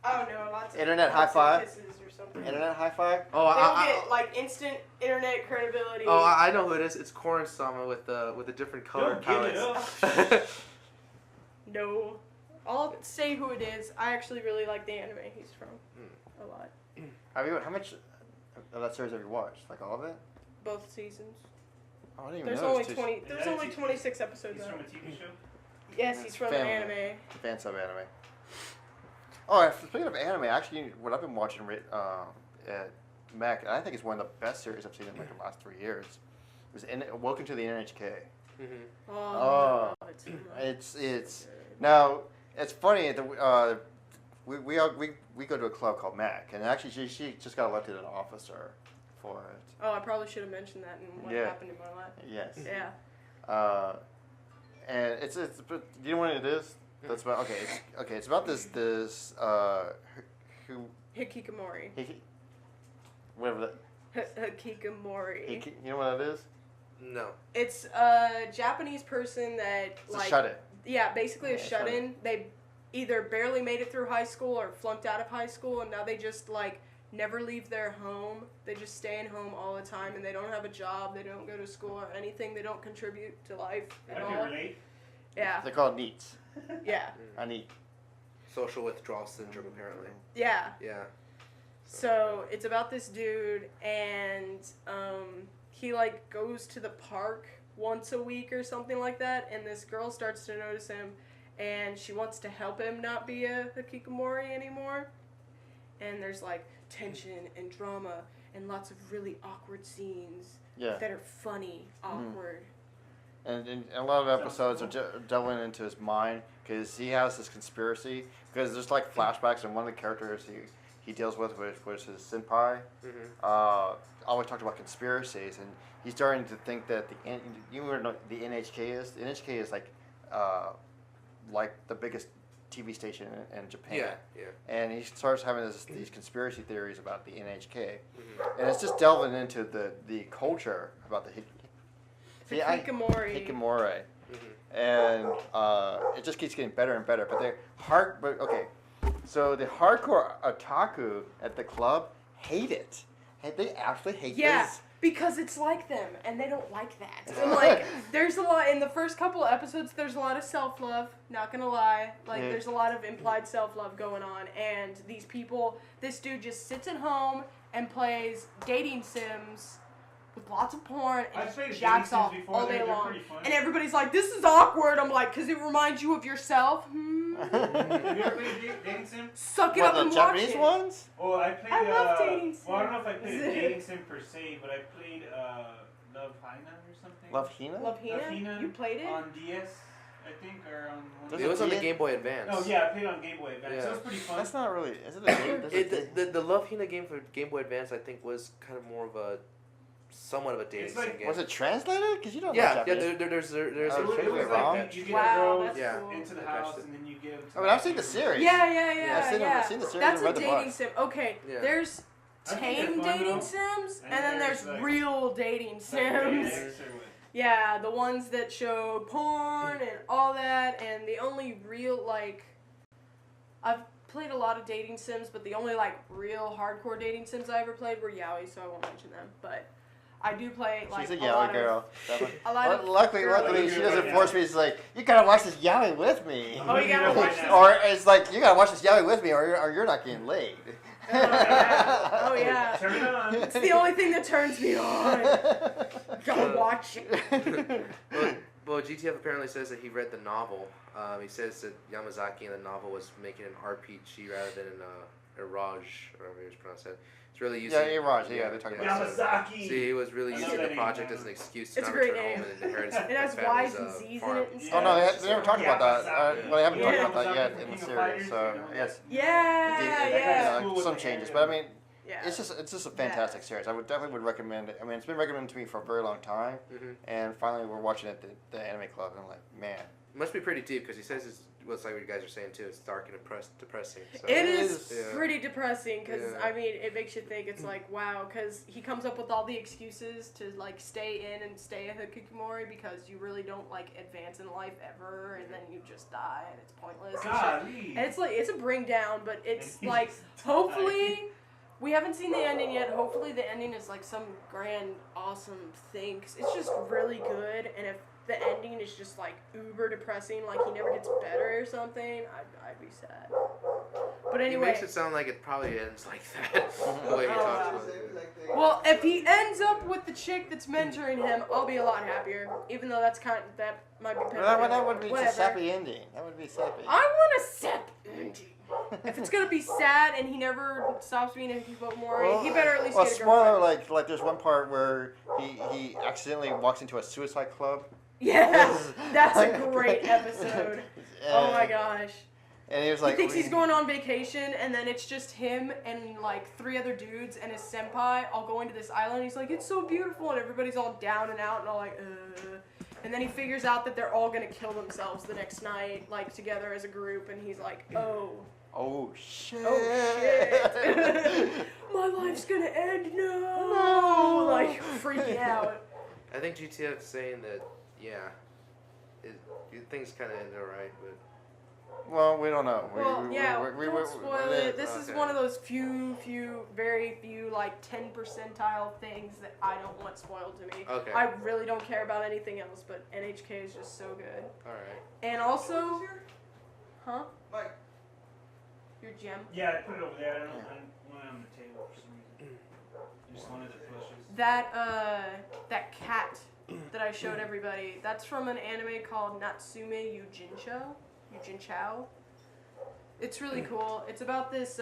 I don't know, lots of Internet lots high of five? kisses or something. Internet high five. Oh, They'll get like instant internet credibility. I know who it is. It's Corn Sama with the different color Don't give it palettes. up. No. I'll say who it is. I actually really like the anime he's from. A lot. How much of that series have you watched? Like all of it? Both seasons. Oh, I didn't even There's know. only It was 20 there's that only a TV 26 episodes He's of from a it. TV show. Yes, he's from Family. an anime. Fan sub anime. Oh, speaking of anime, actually, what I've been watching at Mac, and I think it's one of the best series I've seen in like the last 3 years. It was Welcome to the NHK. Mm-hmm. Oh, it's so much. It's now it's funny. We go to a club called Mac, and actually she just got elected an officer for it. Oh, I probably should have mentioned that in what Yeah. happened in my life. Yes. Yeah. And it's but you know what it is? That's about It's about this who Hikikomori. whatever that Hikikomori. you know what that is? No. It's a Japanese person that It's like a shut-in. Yeah, basically a Yeah, shut-in. They either barely made it through high school or flunked out of high school, and now they just like never leave their home. They just stay in home all the time, and they don't have a job. They don't go to school or anything. They don't contribute to life I at can all. relate. Yeah, They're called neats. yeah, I need. Social withdrawal syndrome, apparently. yeah. Yeah. So it's about this dude, and he like goes to the park once a week or something like that, and this girl starts to notice him, and she wants to help him not be a hikikomori anymore. And there's like tension and drama and lots of really awkward scenes Yeah. that are funny, awkward. And a lot of episodes are delving into his mind because he has this conspiracy. Because there's like flashbacks, and one of the characters he deals with, which was his senpai, always talked about conspiracies, and he's starting to think that you know what the NHK is. The NHK is like the biggest TV station in Japan. Yeah. And he starts having these conspiracy theories about the NHK, and it's just delving into the culture about the Hikikomori. Hikikomori. And it just keeps getting better and better. But okay, so the hardcore otaku at the club hate it. They absolutely hate this. Because it's like them, and they don't like that. And like, there's a lot, in the first couple of episodes, there's a lot of self-love, not gonna lie. Like, there's a lot of implied self-love going on, and this dude just sits at home and plays dating sims with lots of porn and I've played just jacks dating off sims before. all day They're long. pretty fun. And everybody's like, this is awkward. I'm like, because it reminds you of yourself. Have you ever played dating sim? Suck it What, up the and watch Japanese it. ones? Oh, I played. I love dating sim. Well, I don't know if I played a dating sim per se, but I played Love Hina or something. Love Hina? Love Hina? Hina You played it? on DS, I think, or on. One It was on the Yeah. Game Boy Advance. Oh yeah, I played on Game Boy Advance. Yeah. So it was pretty fun. That's not really. Is it a game? The Love Hina game for Game Boy Advance, I think, was kind of more of somewhat of a dating It's like- sim game. Was it translated? Because you don't know Yeah, Japanese. there's Oh, a It was translated like wrong? you get Wow, a girl that's Yeah. cool. into the I house, watched it. and then you give. I mean, I've seen the series. Yeah. I've seen the series That's and a read the dating books. sim. Okay, Yeah. there's I think tame they're fun, dating though. sims, And and then there's, there's like- real dating Like, sims. X or what? Yeah, the ones that show porn and all that, and the only real, like, I've played a lot of dating sims, but the only, like, real hardcore dating sims I ever played were yaoi, so I won't mention them, but I do play like She's a a lot yaoi girl. A lot of Luckily, girly- she doesn't force me. She's like, you gotta watch this yaoi with me. Oh, you gotta watch this. Or it's like, you gotta watch this yaoi with me, or you're not getting laid. Oh yeah. Oh yeah. Turn it on. It's the only thing that turns me on. Gotta watch it. Well, GTF apparently says that he read the novel. He says that Yamazaki in the novel was making an RPG rather than a Raj, or however he pronounced it. It's really using. Yeah, Raj. Yeah, they're talking about. Yamazaki. See, he was really I know using that the name project now. as an excuse to It's a not great return name. home and inherit his It has family's, Y's and Z's in farm. it and Oh stuff. no, they never talked about that. Well, they haven't Yeah. talked about that yet in the series. So yes, Yeah, yeah. some changes, but I mean, Yeah. it's just a fantastic series. I would definitely recommend it. I mean, it's been recommended to me for a very long time, and finally we're watching it at the anime club, and I'm like, man, It must be pretty deep because he says it's like what you guys are saying too. It's dark and depressing. So. It is Yeah. pretty depressing because Yeah. I mean it makes you think it's like wow because he comes up with all the excuses to like stay in and stay a hikikomori because you really don't like advance in life ever and then you just die and it's pointless and shit. Golly. And it's like it's a bring down but it's And like he's hopefully we haven't seen the ending yet. Hopefully the ending is like some grand awesome thing 'cause it's just really good and if the ending is just like uber depressing like he never gets better or something I'd be sad. But He anyway. makes it sound like it probably ends like that. The way he talks about it. Well, if he ends up with the chick that's mentoring him, I'll be a lot happier. Even though that might be pedophilia. that would be Whatever. a sappy ending. That would be sappy. I want a sap ending. If it's gonna be sad and he never stops being a hikikomori, he better at least well, get a spoiler, girlfriend. like there's one part where he accidentally walks into a suicide club. Yeah, that's a great episode. Oh my And- gosh. And he was like, He thinks he's going on vacation, and then it's just him and like 3 other dudes and his senpai all going to this island. He's like, it's so beautiful, and everybody's all down and out and all like, And then he figures out that they're all gonna kill themselves the next night, like together as a group, and he's like, oh shit. oh shit, my life's gonna end no, like freaking out. I think GTF's saying that, yeah, things kind of end alright, but. Well, we don't know. Well, we don't spoil it. This is Okay. one of those very few, like 10 percentile things that I don't want spoiled to me. Okay. I really don't care about anything else, but NHK is just so good. Alright. And also, huh? Mike. Your gem. Yeah, I put it over there. I don't want it on the table for some reason. I just wanted the plushes. That cat that I showed everybody. That's from an anime called Natsume Yujincho. It's really cool. It's about this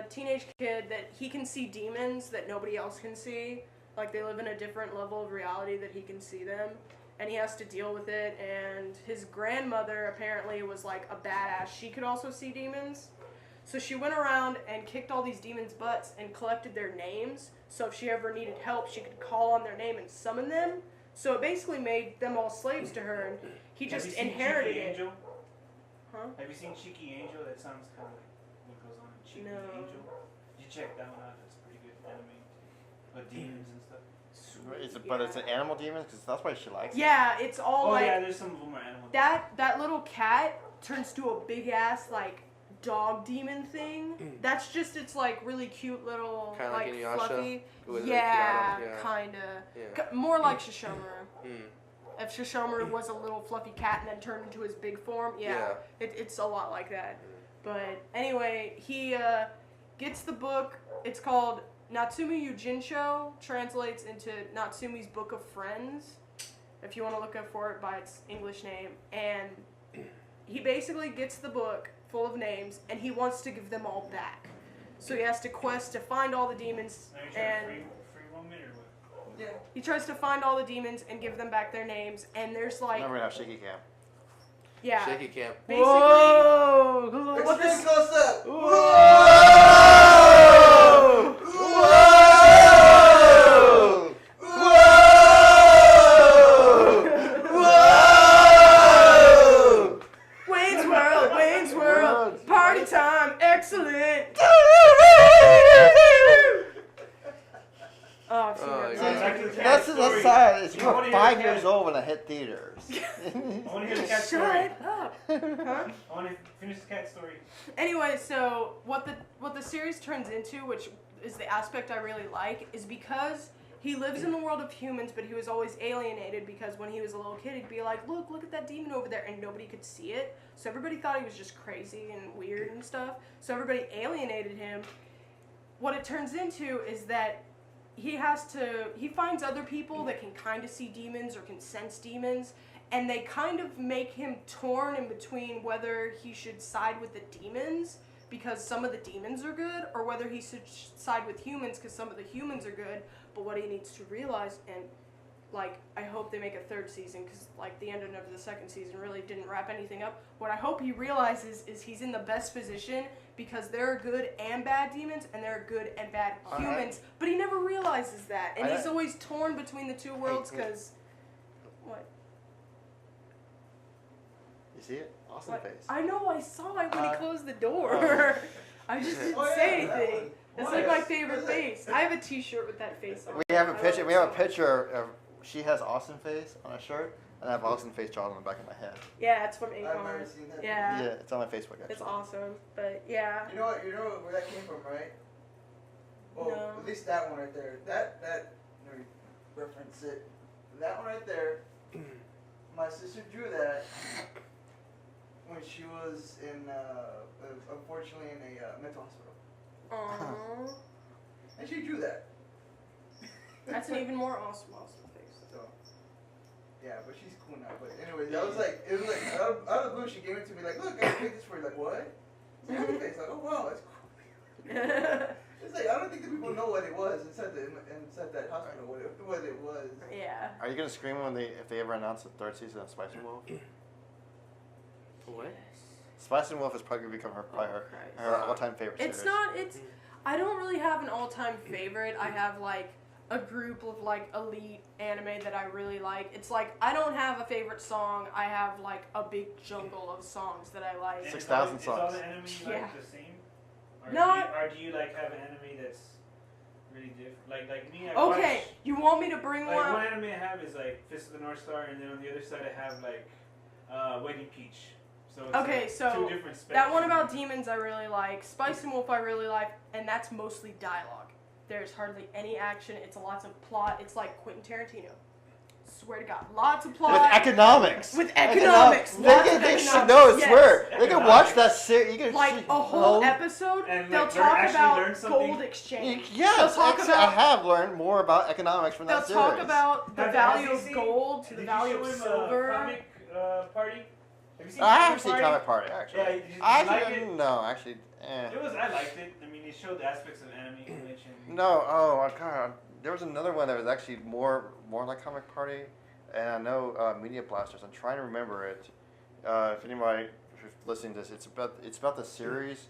teenage kid that he can see demons that nobody else can see. Like they live in a different level of reality that he can see them. And he has to deal with it. And his grandmother apparently was like a badass. She could also see demons. So she went around and kicked all these demons' butts and collected their names. So if she ever needed help, she could call on their name and summon them. So it basically made them all slaves to her. And he just inherited it. Angel? Huh? Have you seen Cheeky Angel? That sounds kind of like what goes on in Cheeky No. Angel. You check that one out. That's pretty good anime. But demons and stuff. But it's an animal demon because that's why she likes it. Yeah, it's all Oh like yeah, there's some of them are animal. that little cat turns to a big ass like dog demon thing. That's just its like really cute little Kinda like Inuyasha fluffy. with Yeah, Kirara, yeah. kinda. Yeah. More like Shishomaru. Mm. If Shishomaru was a little fluffy cat and then turned into his big form, it's a lot like that. But anyway, he gets the book. It's called Natsume Yujincho, translates into Natsume's Book of Friends, if you want to look up for it by its English name. And he basically gets the book full of names, and he wants to give them all back. So he has to quest to find all the demons, Now you're trying to and free 1 minute or what? Yeah. he tries to find all the demons and give them back their names. And there's like, Remember now, shaky cam. yeah, Shaky camp. basically. Whoa! Let's get close up. Wayne's World, party time, excellent. Oh, I've seen Oh, that. yeah. movie. Back to the cat That's story. sad. It's You wanna about hear 5 the years cat- old when I hit theaters. I want to hear the cat story. Shut up. Huh? I want to finish the cat story. Anyway, so what the series turns into, which is the aspect I really like, is because he lives in the world of humans, but he was always alienated because when he was a little kid, he'd be like, look at that demon over there, and nobody could see it. So everybody thought he was just crazy and weird and stuff. So everybody alienated him. What it turns into is that he finds other people that can kind of see demons or can sense demons, and they kind of make him torn in between whether he should side with the demons because some of the demons are good, or whether he should side with humans because some of the humans are good. But what he needs to realize, and like I hope they make a third season because like the ending of the second season really didn't wrap anything up. What I hope he realizes is he's in the best position because there are good and bad demons and there are good and bad humans, but he never realizes that, and he's always torn between the two worlds because what? You see it? Awesome face. I know, I saw it when he closed the door. I just didn't say anything. It's like my favorite face. I have a T-shirt with that face on. We have a picture. We have a picture of she has Austin face on a shirt, and I have Austin face drawn on the back of my head. Yeah, it's from I've never Akon. seen that. Yeah. Yeah, it's on my Facebook. Actually. It's awesome, but yeah. You know where that came from, right? Well, No. at least that one right there. That let me reference it. That one right there. My sister drew that when she was in, unfortunately, in a mental hospital. Aww. And she drew that. That's an even more awesome face. So, yeah, but she's cool now. But anyway, that was like, it was like out of the blue. She gave it to me like, look, I made this for you. Like, what? It's happy face. Like, oh wow, that's cool. It's like I don't think the people know what it was inside that hospital. What it was. Yeah. Are you gonna scream if they ever announce the third season of Spice and Wolf? What? Spice and Wolf has probably become her all-time favorite series. I don't really have an all-time favorite. I have like a group of like elite anime that I really like. It's like I don't have a favorite song. I have like a big jungle of songs that I like. 6,000 Is all songs. the anime like the same? Or do you like have an anime that's really different? Like me, I Okay, watch, you want me to bring like one? one anime I have is like Fist of the North Star, and then on the other side I have like Wedding Peach. So it's Okay, like so two different that one spectrums. about demons I really like. Spice and Wolf I really like, and that's mostly dialogue. There's hardly any action. It's lots of plot. It's like Quentin Tarantino. Swear to God, lots of plot. With economics. With economics. They Lots can, of they economics. no, Yes. swear. They can watch that series. You can Like see a whole episode, And, they'll like, talk actually learn about something. gold exchange. Yes, They'll talk actually, about- I have learned more about economics from They'll that series. talk about the Has value he of seen- gold to the did value you of show him silver. Comic Party? Have you seen I have Comic seen Party? Comic Party, actually. Yeah, did you I like actually, it? no, actually, I liked it. I mean, it showed aspects of anime English and No, oh, God. There was another one that was actually more like Comic Party, and I know Media Blasters. I'm trying to remember it. If anybody who's listening to this, it's about the series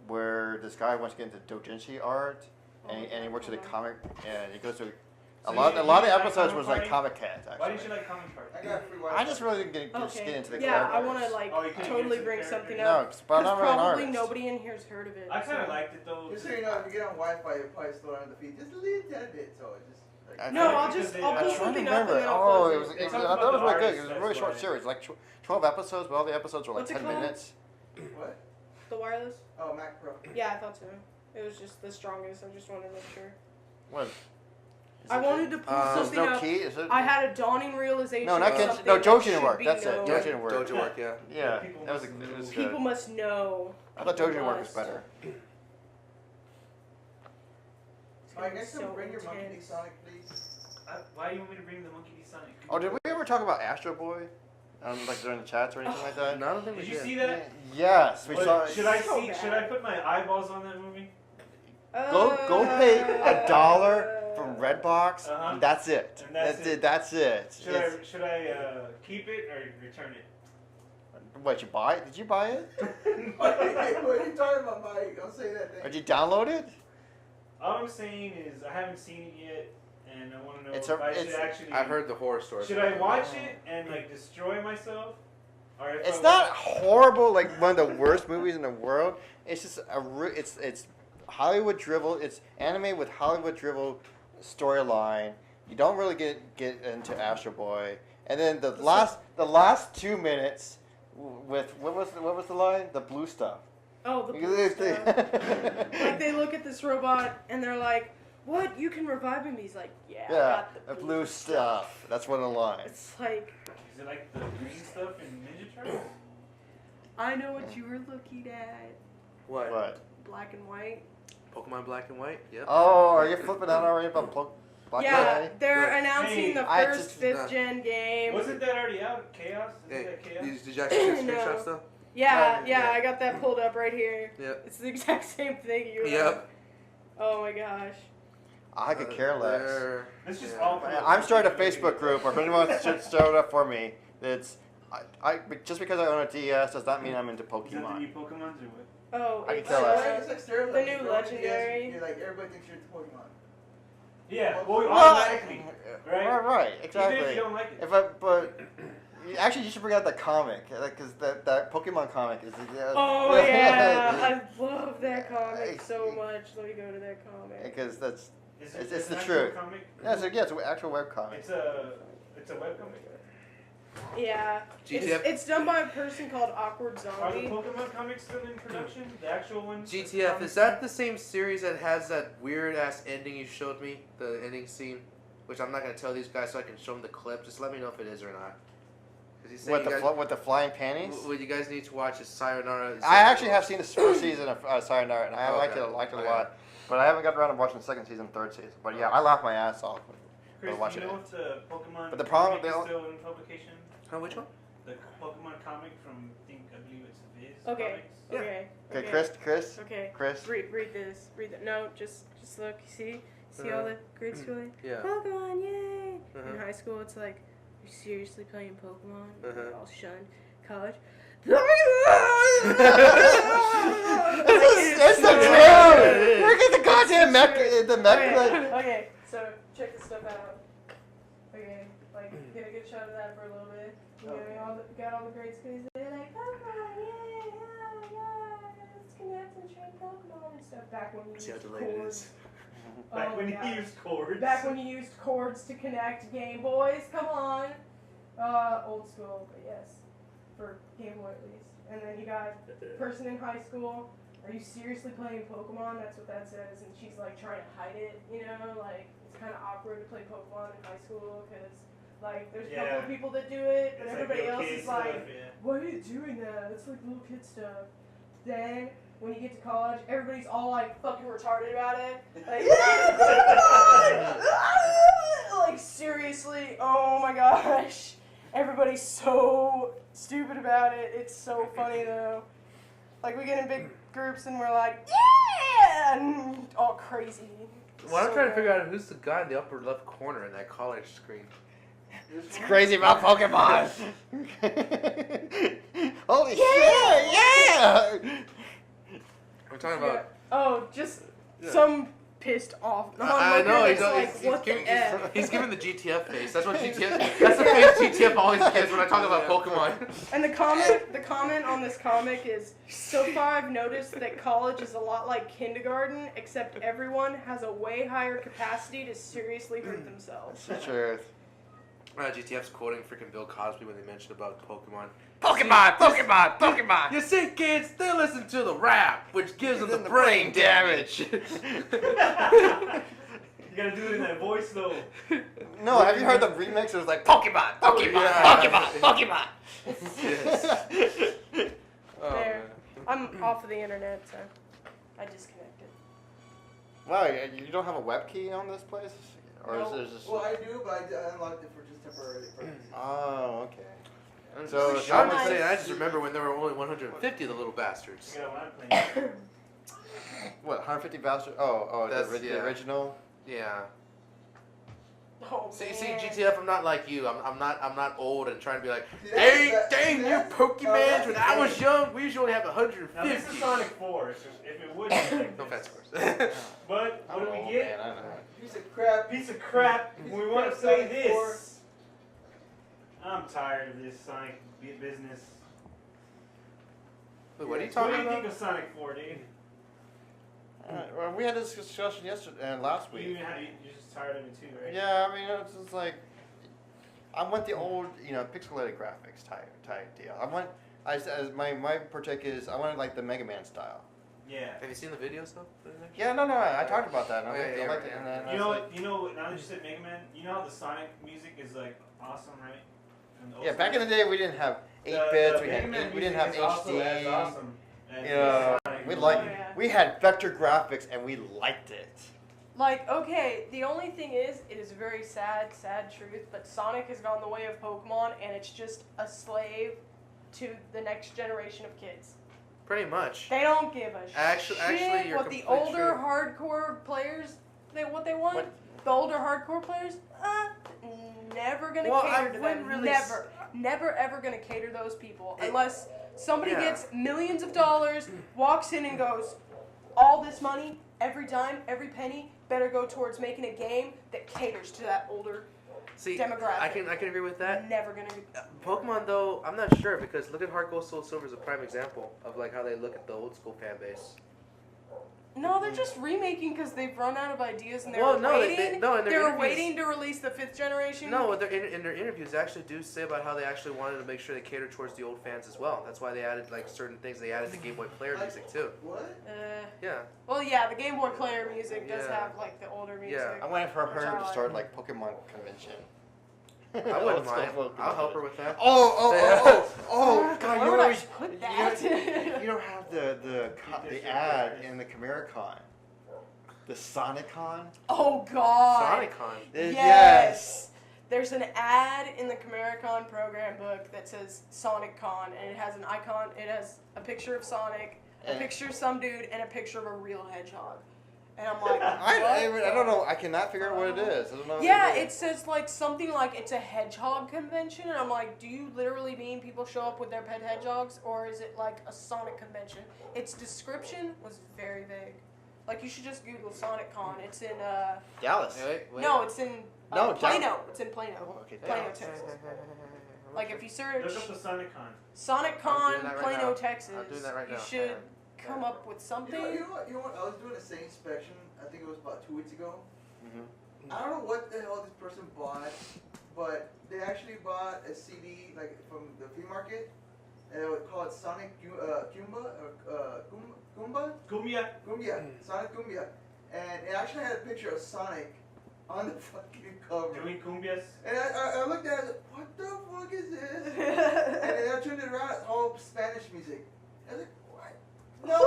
where this guy wants to get into doujinshi art, and he works at a comic, and he goes to a So lot you of the like episode Comic was like Party? Comic Cats. Actually, Why didn't you like Comic Party? I got free Wi-Fi. I just really didn't get into the Yeah, I characters. want to like Oh, you couldn't totally get into bring the something characters? up. No, but I'm not really an Probably artist. nobody in here's heard of it. I kind of so. liked it though. Just so you know, if you get on Wi-Fi, it probably slow down the feed just a little tad bit. So it just. Like, No, I I'll Because pull I'm trying to something up and remember then it. I'll Oh, close it was. They I talked thought about it was the really good. artists, It was a that's really short why. series, like 12 episodes, but all the episodes were like What's it 10 called? minutes. What? The wireless? Oh, Mac Pro. Yeah, I thought so. It was just the strongest. I just wanted to make sure. What? I wanted to pull There's something no up. key. Is it? I had a dawning realization. No, not of Genshin. something No, that Joji should didn't work. be That's it. known. Joji didn't work. Doja work, yeah. Yeah, People that was must it was People good. must know. I thought People Joji work was must. better. It's Alright, gonna be next time so bring your Monkey D. intense. Sonic, please. Why do you want me to bring the Monkey D. Sonic? Oh, did we ever talk about Astro Boy? Like during the chats or anything like that? No, I don't think we Did you did. see that? Yes, we But saw. should I So see? bad. Should I put my eyeballs on that movie? Go pay $1 from Redbox. Uh-huh. And that's it. And that's it. That's it. Should I keep it or return it? What, you buy it? Did you buy it? What are you talking about, Mike? Don't say that Or thing. did you download it? All I'm saying is I haven't seen it yet, and I want to know It's if a- I should it's- actually. I've heard the horror stories. Should I watch it and like destroy myself, or if It's I not horrible, like one of the worst movies in the world. It's just it's Hollywood drivel. It's anime with Hollywood drivel storyline. You don't really get into Astro Boy, and then the last 2 minutes with what was the line? The blue stuff. Oh, the blue stuff. Like they look at this robot and they're like, what? You can revive him? He's like, yeah, I Yeah, got the the blue stuff. That's one of the lines. It's like, Is it like the green stuff in Ninja Turtles? I know what you were looking at. What? What? Black and white. Pokemon Black and White? Yep. Oh, are you flipping out already about Black Yeah, Knight? they're Good. announcing Hey, the I first just- 5th gen game. Wasn't that already out? Chaos? Isn't Hey, that Chaos? did you actually see No. screenshots though? Yeah, Yeah. yeah, I got that pulled up right here. Yep. It's the exact same thing you were Yep. Oh my gosh. I could care less. It's just Yeah. all. I'm starting a Facebook group, or if anyone wants to start it up for me, it's just because I own a DS does not mean I'm into Is that the Pokemon. new Pokemons or what? Oh, I can it's tell us. It's like stereotypes. the new You go to legendary. DS, You're like, everybody thinks you're into Pokemon. Yeah, well, Well, automatically. Right? Right, Even if exactly. you don't like it. But actually, you should bring out the comic, because that Pokemon comic is. Oh yeah, I love that comic so much. Let me go to that comic. Because that's Is it's an the actual truth. Comic? it's an actual web comic. It's a webcomic. Yeah, GTF. it's done by a person called Awkward Are the Zombie. Pokemon comics still in production? The actual ones? GTF, is that the same series that has that weird ass ending you showed me? The ending scene? Which I'm not going to tell these guys so I can show them the clip. Just let me know if it is or not. Because he's saying With the flying panties? what you guys need to watch is Sayonara. I actually have seen the first season of Sayonara, and I Okay. liked it a Okay. lot. But I haven't got around to watching the second season, third season. But yeah, I laughed my ass off. Chris, do watching you know it. if the Pokemon But the problem- comic is they don't- still in publication? Huh, which one? The Pokemon comic from, I believe it's Viz Okay, Comics. Yeah. okay. Okay, Chris? Okay. Chris? Read this. Read that. No, just look. See all the grade schooling. Yeah. Pokemon, yay! Uh-huh. In high school, it's like, are you seriously playing Pokemon? Uh-huh. You're all shunned. College. It's the truth! Look at the goddamn mech. The mech. Okay, okay, so check this stuff out. Okay, like get a good shot of that for a little bit. You know, got all the grade schools. They're like, Pokemon, yay! Yeah, yeah, let's connect and train Pokemon and stuff. Back when you See how used delayed it cords. is. Back Oh when my you gosh. used cords. Back when you used cords to connect Game Boys, come on. Old school, but yes, for Game Boy at least. And then you got person in high school. Are you seriously playing Pokemon? That's what that says. And she's like trying to hide it, you know, like it's kind of awkward to play Pokemon in high school because like there's a couple Yeah. of people that do it, but It's everybody little else kid is like, stuff, yeah. why are you doing that? It's like little kid stuff. Then when you get to college, everybody's all like fucking retarded about it. Like, like seriously, oh my gosh. Everybody's so stupid about it. It's so funny though. Like we get in big groups and we're like, yeah, and all crazy. Well, I'm So trying to good. figure out who's the guy in the upper left corner in that college screen. It's crazy about Pokemon. Holy shit! Yeah! We're talking Yeah. about. Oh, just Yeah. some pissed off. I know It's he's, like, what giving, the F? he's giving the GTF face. That's what GTF. That's the face GTF always gives when I talk about Pokemon. And the comment on this comic is, so far I've noticed that college is a lot like kindergarten, except everyone has a way higher capacity to seriously hurt themselves. It's the truth. GTF's quoting freaking Bill Cosby when they mentioned about Pokemon. Pokemon! You see, kids, they listen to the rap, which gives them the The brain brain damage. You gotta do it in that voice though. No, have you heard the remix? It was like Pokemon! Yes. Oh, There. man. I'm off of the internet, so I disconnected. Wow, you don't have a web key on this place? Or is No, there just... well, I do, but I unlocked it for just temporary purposes. Oh, okay. So, So, I'm just nice. saying, I just remember when there were only 150 of the little bastards. You got what I'm playing. What, 150 Bastard? Oh, That's- the yeah. original? Yeah. Oh, See, man. GTF, I'm not like you. I'm not old and trying to be like, See, dang, you that's- Pokemans. When I was that's- young, we usually only have Now this is 150. Sonic 4, so if it would be like No this. offense, of course. But what do we get? Man, I know. Piece of crap. Piece of crap. Piece We of want to crap play Sonic this. I'm tired of this Sonic business. Wait, what are you What talking do you about? think of Sonic 4, dude? Well, we had this discussion yesterday and last week. You're just tired of it too, right? Yeah, I mean, it's just like I want the old, pixelated graphics type deal. I want, my partake is I want like the Mega Man style. Yeah. Have you seen the videos though? Yeah, no, I talked about that. Oh, yeah, I liked yeah. it. And then I You was know, like, you know. Now that you said Mega Man, you know how the Sonic music is like awesome, right? And yeah, back in the day, we didn't have 8 bits. We didn't have HD. Awesome. And Yeah, Sonic we is liked. Oh, yeah. We had vector graphics, and we liked it. Like, okay, the only thing is, it is a very sad truth, but Sonic has gone the way of Pokemon, and it's just a slave to the next generation of kids. Pretty much. They don't give a Actually, shit you're what the completely older true. hardcore players, what they want. What? The older hardcore players, never gonna Well, cater I to wouldn't them. really Never ever gonna cater those people unless somebody Yeah. gets millions of dollars, walks in and goes, all this money, every dime, every penny, better go towards making a game that caters to that older demographic. I can agree with that. Never gonna. Pokemon though, I'm not sure because look at Heart Gold Soul Silver is a prime example of like how they look at the old school fan base. No, they're just remaking because they've run out of ideas and they're Well, no, waiting. no, in their They're interviews- waiting to release the 5th generation. No, in their interviews, they actually do say about how they actually wanted to make sure they cater towards the old fans as well. That's why they added like certain things. They added the Game Boy Player music too. What? Yeah. Well, yeah, the Game Boy Player music does Yeah. have like the older music. Yeah. I went for Which her I to like. start like Pokemon convention. I wouldn't Old school mind. Pokemon I'll help her with that. Oh! God, Where you would I always put that? you don't have the ad in the Camericon, the Sonicon. Oh God. SonicCon. Yes. There's an ad in the Camericon program book that says SonicCon, and it has an icon. It has a picture of Sonic, a And- picture of some dude, and a picture of a real hedgehog. And I'm like, I what don't know. I cannot figure out what it is. I don't know. Yeah, it says like something like it's a hedgehog convention, and I'm like, do you literally mean people show up with their pet hedgehogs, or is it like a Sonic convention? Its description was very vague. Like you should just Google SonicCon. It's in Dallas. Wait. no, it's in No, Plano. It's in Plano. Oh, okay, Plano, Dallas. Texas. Like if you search Look up the SonicCon. I'm SonicCon doing that right Plano, now. Texas, I'm doing that right you now. should Hang on. come up with something. You know what? I was doing the same inspection. I think it was about 2 weeks ago. Mhm. I don't know what the hell this person bought, but they actually bought a CD like from the flea market, and they would call it Sonic Goomba or Goomba. Cumbia. Cumbia, Sonic Cumbia, and it actually had a picture of Sonic on the fucking cover. Doing cumbias. And I looked at it, I was like, what the fuck is this? And then I turned it around, it's all Spanish music. I was like, what? No,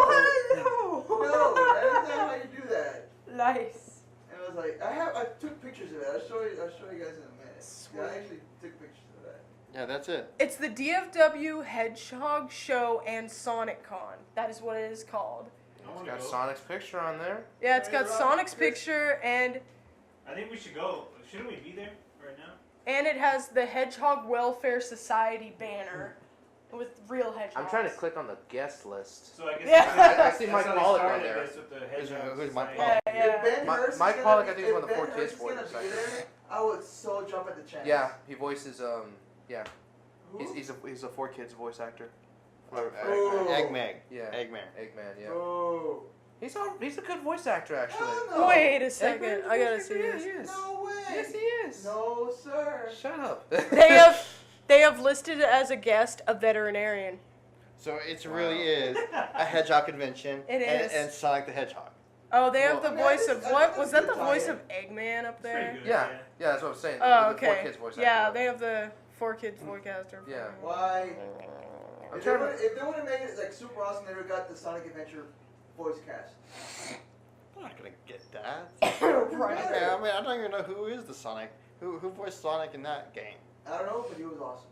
no, that is not how you do that. Nice. And I was like, I took pictures of it. I'll show you guys in a minute. Yeah, I actually took pictures of that. Yeah, that's it. It's the DFW Hedgehog Show and SonicCon. That is what it is called. I It's want got to go. Sonic's picture on there. Yeah, it's got Right, Sonic's Chris. picture and I think we should go. Shouldn't we be there right now? it has the Hedgehog Welfare Society banner with real hedgehogs. I'm trying to click on the guest list. So I guess Yeah. I see Mike Pollock on there. With the hedgehog Who's Mike society. Pollock? Yeah, If Ben Mike- Hurst is Mike gonna Pollock, be- I think, is one of the if four Ben kids Hurst for is it, gonna be actually. there, I would so jump at the chance. Yeah, he voices yeah. Who? He's a 4Kids voice actor. Oh. Eggman. Yeah. Eggman. Eggman, yeah. Oh. He's a good voice actor actually. Hell no. Wait a second. Eggman's a I gotta voice see actor, this. yeah, he is. No way. Yes, he is. No, sir. Shut up. They have listed as a guest a veterinarian. So it Wow. really is a hedgehog convention. It is. And Sonic the Hedgehog. Oh, they have Well, the I mean, I voice think- of I what? think Was that's that the a good voice tie-in. of Eggman up It's there? pretty good. Yeah, that's what I'm saying. Oh, The 4Kids okay. voice Yeah, actor. they have the 4Kids voicecaster. Yeah. Why? I'm If trying to. they would have made it like super awesome, they would have got the Sonic Adventure voice cast. I'm not gonna get that. Right. Yeah, I mean, I don't even know who is the Sonic. Who voiced Sonic in that game? I don't know, but he was awesome.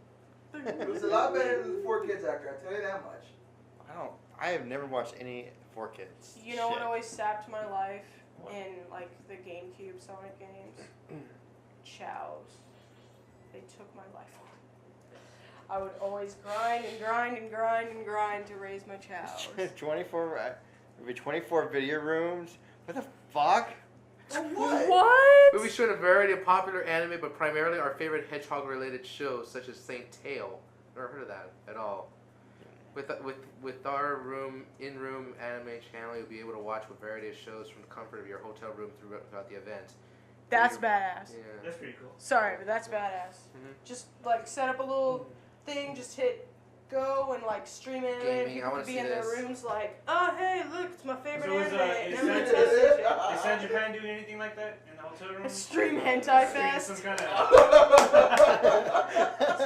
It was a lot better than the 4Kids actor. I tell you that much. I have never watched any 4Kids. You know what shit. always sapped my life What? in like the GameCube Sonic games? Chows. They took my life away. I would always grind and grind and grind and grind to raise my chows. 24. There'd be 24 video rooms. What the fuck? What? We showed a variety of popular anime, but primarily our favorite hedgehog-related shows, such as Saint Tail. Never heard of that at all. With our in-room anime channel, you'll be able to watch a variety of shows from the comfort of your hotel room throughout the event. That's badass. Yeah. That's pretty cool. Sorry, but that's badass. Mhm. Just like set up a little thing, just hit go and like stream anime. Gaming, And people I wanna could be see in their this. rooms like, oh hey, look, it's my favorite So is, anime. And is everyone that- tests this shit. Is SanJapan doing anything like that in the hotel room? A stream hentai Stream fest. some kind of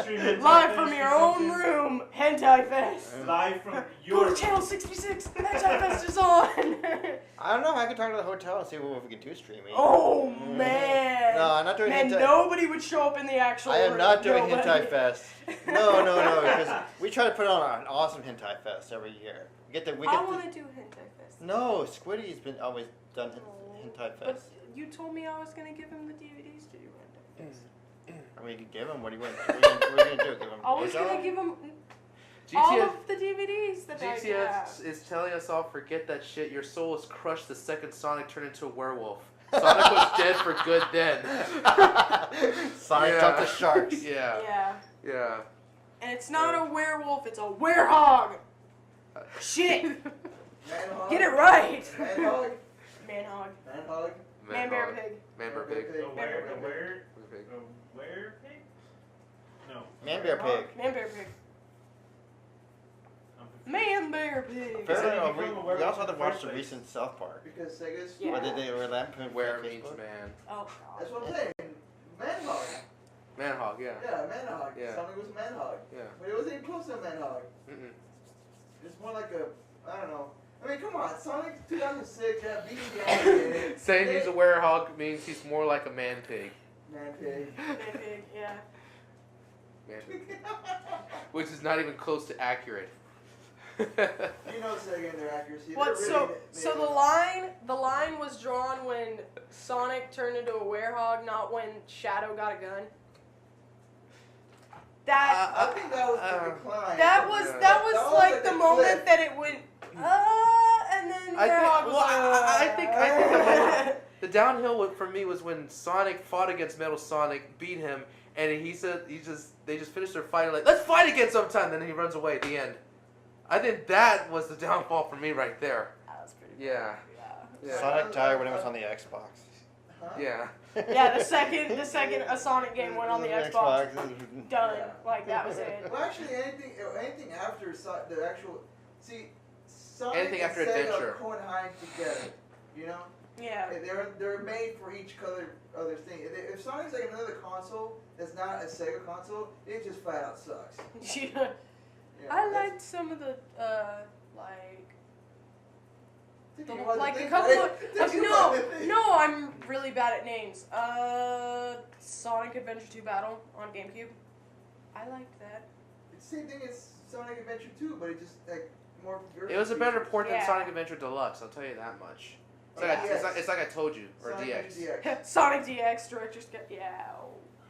stream hentai Live fest from or your own something? room, hentai fest. Live from Go your to channel 66. Hentai fest is on. I don't know. I could talk to the hotel and see if we can do streaming. Oh man. No, I'm not doing Man, hentai. nobody would show up in the actual I am room. not doing Nobody. hentai fest. No, because we try to put on an awesome hentai fest every year. We I get want to do hentai fest. No, Squiddy's been always done hentai But fest. you told me I was gonna give him the DVDs to do hentai fest. I mean, you can give him. What do you want? What are you gonna do? Give him? I was blowjob? gonna give him all GTF, of the DVDs that I have. GTF is telling us all, forget that shit. Your soul is crushed the second Sonic turned into a werewolf. Sonic was dead for good then. Sonic jumped the sharks. Yeah. Yeah. Yeah. And it's not a werewolf, it's a werehog. Shit. Man-hog. Get it right. Man-hog. Manhog. Man-hog. Man bear pig. Man bear pig. the where Pig. pig? No. Man bear pig. Man bear pig. I'm confused. Man bear pig. Apparently, How did you become a we werewolf also had to in the watch first the place? recent South Park. Because Sega's. Yeah. Where they were lampooned Where on means Facebook. man. Oh That's god. what I'm saying. Man-hog. Manhog, yeah. Yeah, man-hog. Yeah. Sonic was a man-hog. Yeah. But it wasn't even close to a man-hog. Mm-mm. It's more like a, I don't know. I mean, come on, Sonic 2006, yeah, beating the Saying he's a werehog means he's more like a man pig. Man pig. Man pig, yeah. Man pig. Which is not even close to accurate. You know Sega and their accuracy. What? They're So, really- so the line was drawn when Sonic turned into a werehog, not when Shadow got a gun. That I think that was the decline. that was yeah. that was That was like like the a moment cliff. that it went and then I think- werehog was well, I think the like, moment- The downhill for me was when Sonic fought against Metal Sonic, beat him, and he said they just finished their fight like, let's fight again sometime. Then he runs away at the end. I think that was the downfall for me right there. That was pretty Yeah. Yeah. Sonic died when it was on the Xbox. Huh? Yeah. Yeah, the second a Sonic game went on the Xbox, done. Yeah. Like that was it. Well, actually, anything after the actual, see, Sonic Anything and after Sega Adventure. coincide together. You know, Yeah. they're made for each other thing. If Sonic's like another console that's not a Sega console, it just flat out sucks. Yeah. Yeah, I that's- liked some of the like think the, you want to like a think couple about of it. Think you want to think. no, I'm really bad at names. Sonic Adventure 2 Battle on GameCube. I liked that. It's the same thing as Sonic Adventure 2, but it just like more. It was a better port than Yeah. Sonic Adventure Deluxe. I'll tell you that much. It's Or like, DX. it's like I told you, or Sonic DX. Adventure DX. Sonic DX Director's Cut. Yeah.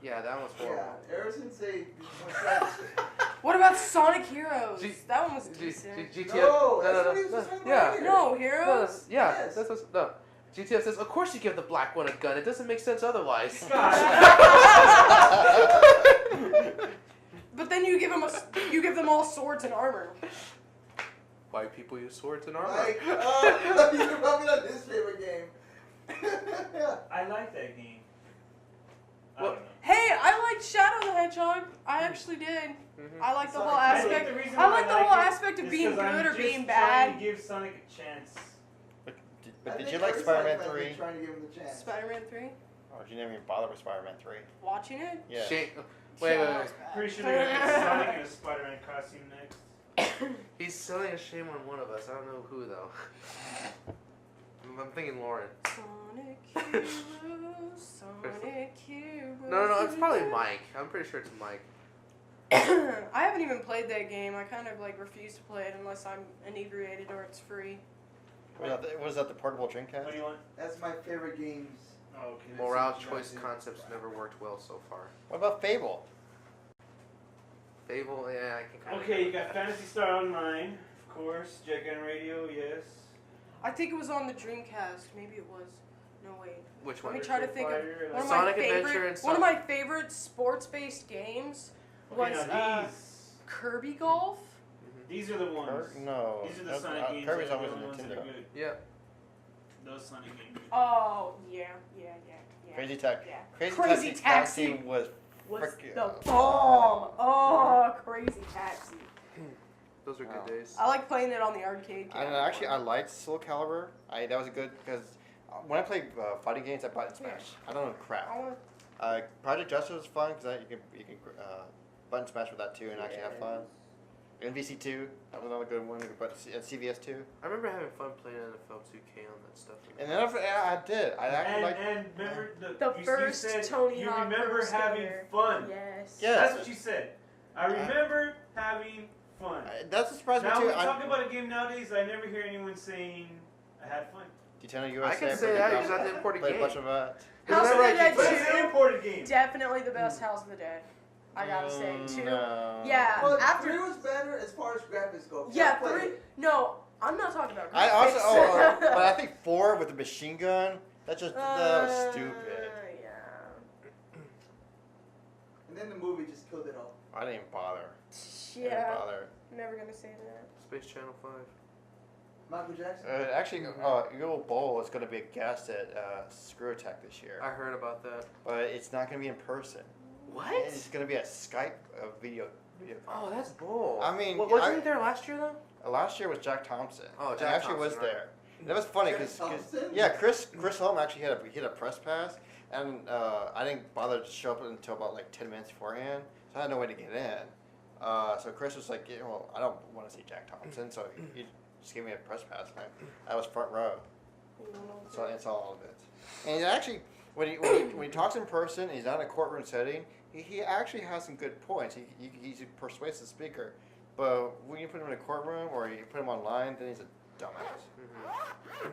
Yeah, that one was horrible. Yeah, ever since they. What about Sonic Heroes? G- that one was G- decent. GTF. No, that's what he was no, just talking yeah. about. No, No, Heroes. yeah, Yes. that's what's, no. GTF says, of course you give the black one a gun. It doesn't make sense otherwise. But then you give them all swords and armor. White people use swords and armor. Like, oh, you can rub it on his favorite game. Yeah. I like that game. I Well- don't know. Hey, I liked Shadow the Hedgehog. I actually did. Mhm. I like the Sonic- whole I think aspect. the reason I why like the like whole it aspect of is being 'cause I'm good or just being trying bad. to give Sonic a chance. But I did think you like every Spider-Man Sonic fan 3? is trying to give him the chance. Spider-Man 3. Or did you never even bother with Spider-Man 3? Watching it. Yeah. Wait, wait, Shadow wait. was bad. Pretty sure they're gonna get Sonic in a Spider-Man costume next. He's selling a shame on one of us. I don't know who, though. I'm thinking Lauren. Sonic Heroes, Sonic Heroes. No, it's probably Mike. I'm pretty sure it's Mike. I haven't even played that game. I kind of like refuse to play it unless I'm inebriated or it's free. Was that the portable Dreamcast? What do you want? That's my favorite games. Oh, okay. that's Morale what you choice guys do. concepts never worked well so far. What about Fable? Fable, yeah, I can kind of. Okay, you got Phantasy Star Online, of course. Jet Gun Radio, yes. I think it was on the Dreamcast. Maybe it was. No wait. Which Let one? me try to think of Fire, one of Sonic my Adventure favorite. and One of my favorite sports-based games Okay, was now Kirby Golf. these are the ones. No. These are the that's- Sonic games. Kirby's that are always the a only ones that are Nintendo. good. Yeah. Those Sonic games. Oh yeah. Crazy Taxi. Yeah. Crazy, Crazy Taxi Taxi was Was frick- the bomb. Oh, Crazy Taxi. Those are good days. I like playing it on the arcade. I liked Soul Calibur. That was a good because when I played fighting games, I button smash. I don't know crap. Project Justice was fun because you can button smash with that too and actually have fun. NVC2, that was another good one. But CVS2. I remember having fun playing NFL 2K on that stuff. And then I did. I actually liked. And remember the first you said Tony you Hawk remember Pro having Skater. fun. Yes. Yeah. That's what you said. I remember having fun. That's a surprise me Now too. when we talk about a game nowadays, I never hear anyone saying I had fun. Daytona USA. I can say that because that's an important Played a game. bunch of House of the Dead But it's an 2, imported game. definitely the best House of the Dead. I gotta say, 2. No. Yeah, But after 3 was better as far as graphics go. Yeah, I played 3. it. No, I'm not talking about graphics. I also, but I think 4 with the machine gun. That was stupid. Yeah. And then the movie just killed it all. I didn't even bother. Yeah. Never gonna say that. Space Channel 5. Michael Jackson. Actually, Eagle Bowl is going to be a guest at Screw Attack this year. I heard about that. But it's not going to be in person. What? It's going to be a Skype video. Oh, that's bull. I mean, wasn't he there last year though? Last year was Jack Thompson. Oh, I Jack actually was Thompson, right. there. And it was funny Jack because Thompson? Chris Holm actually had a press pass, and I didn't bother to show up until about like 10 minutes beforehand, so I had no way to get in. So Chris was like, yeah, well, I don't want to see Jack Thompson, so he just gave me a press pass, and I was front row. So it's all of it. And he actually, when he talks in person, he's not in a courtroom setting. He actually has some good points. He's a persuasive speaker, but when you put him in a courtroom or you put him online, then he's a dumbass. Mm-hmm.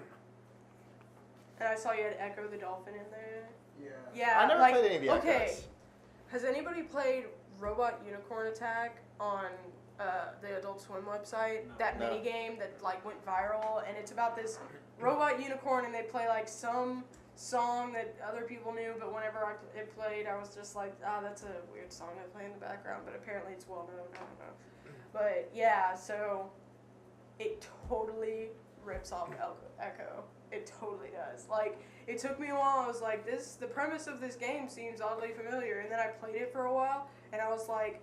And I saw you had Echo the Dolphin in there. Yeah. Yeah. I never like, played any of the okay. Echoes. Has anybody played Robot Unicorn Attack on the Adult Swim website? No. That No. mini game that like went viral, and it's about this robot unicorn, and they play like some song that other people knew, but whenever it played, I was just like, that's a weird song to play in the background, but apparently it's well known. I don't know. But yeah, so it totally rips off Echo. It totally does. Like, it took me a while. I was like, the premise of this game seems oddly familiar, and then I played it for a while, and I was like,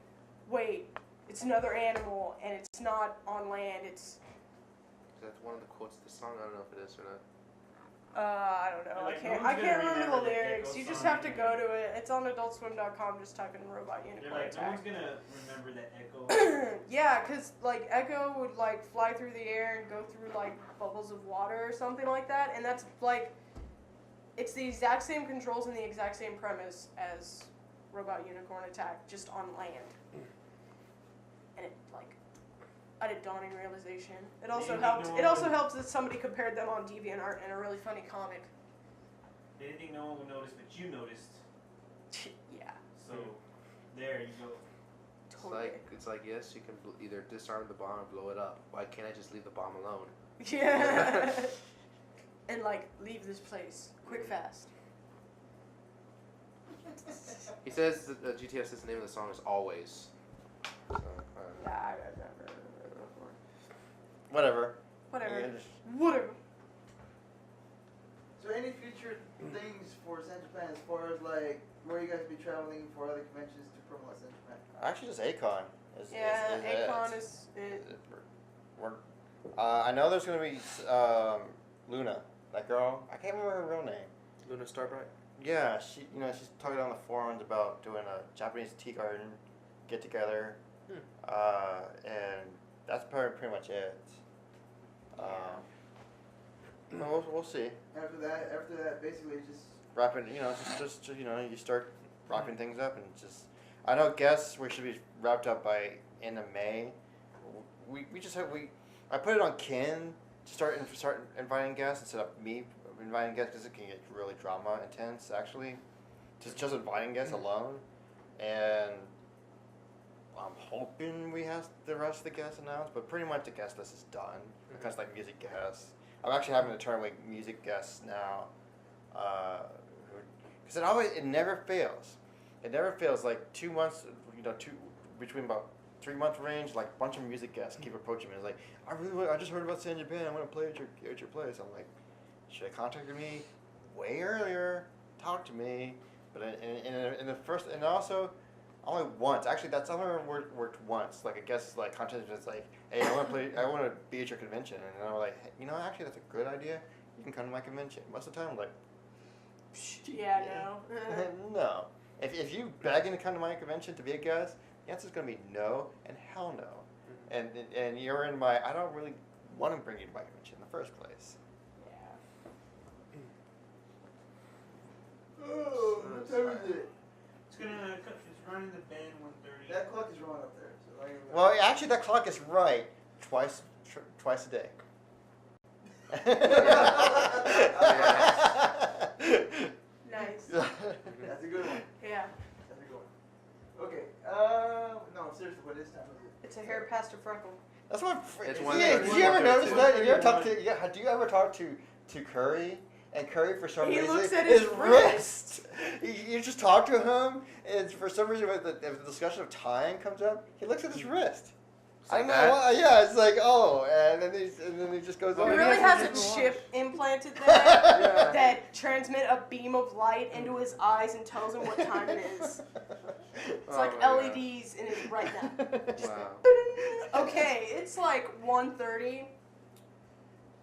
wait, it's another animal, and it's not on land. It's That's one of the quotes of the song. I don't know if it is or not. I don't know. Like, I can't remember remember the the lyrics. Echo You just song have to go to it. It's on adultswim.com. Just type in Robot They're Unicorn like, no Attack. one's gonna remember that Echo. Yeah, because like Echo would like fly through the air and go through like bubbles of water or something like that, and that's like, it's the exact same controls and the exact same premise as Robot Unicorn Attack, just on land. And it like, I had a dawning realization. It also Maybe helped. no It also one- helps that somebody compared them on DeviantArt in a really funny comic. They didn't think no one would notice, but you noticed. Yeah, So there you go. totally. It's like yes, you can either disarm the bomb or blow it up. Why can't I just leave the bomb alone? Yeah. And like, leave this place quick, fast. He says that GTS says the name of the song is Always. So, Nah, I've never heard of it before. Whatever. Whatever. Yeah, just- Whatever. So any future things for SanJapan as far as like where you guys be traveling for other conventions to promote SanJapan? Actually, just Akon. Yeah, it. Akon is it. I know there's gonna be Luna, that girl. I can't remember her real name. Luna Starbright. Yeah, she's talking on the forums about doing a Japanese tea garden get together, and that's pretty much it. We'll see. After that, basically just Wrapping, just you start wrapping things up and just. I know guests we should be wrapped up by end of May. I put it on Ken to start inviting guests instead of me inviting guests because it can get really drama intense actually. Just inviting guests alone, and I'm hoping we have the rest of the guests announced, but pretty much the guest list is done because like music guests. I'm actually having to turn away music guests now, because it never fails. It never fails. Like 2 months, between about 3 month range, like a bunch of music guests keep approaching me. It's like, I just heard about SanJapan. I want to play at your place. I'm like, should have contacted me way earlier. Talk to me. But in the first, and also, only once. Actually, that's only worked once. Like I guess like content is like, hey, I want to be at your convention, and I'm like, hey, actually that's a good idea. You can come to my convention. Most of the time, I'm like, Yeah, no. no. If you begging to come to my convention to be a guest, the answer's gonna be no and hell no. And you're in my. I don't really want to bring you to my convention in the first place. Oh, what time is it? It's running the band 1:30. That clock is wrong up there. So Well, actually, that clock is right twice a day. Nice. That's a good one. Yeah. That's a good one. Okay. No, seriously, what is time is it? It's a hair past her freckle. That's what. It's Yeah, did you ever notice that? Have you ever talked to? Yeah, do you ever talk to Curry? And Curry, for some He reason, looks at his wrist. You just talk to him, and for some reason, when the discussion of time comes up, he looks at his wrist. I don't know why. Yeah, it's like, oh, and then he just goes He on. really has a chip implanted there that transmit a beam of light into his eyes and tells him what time it is. It's like LEDs in his retina. Wow. Okay, it's like 1:30.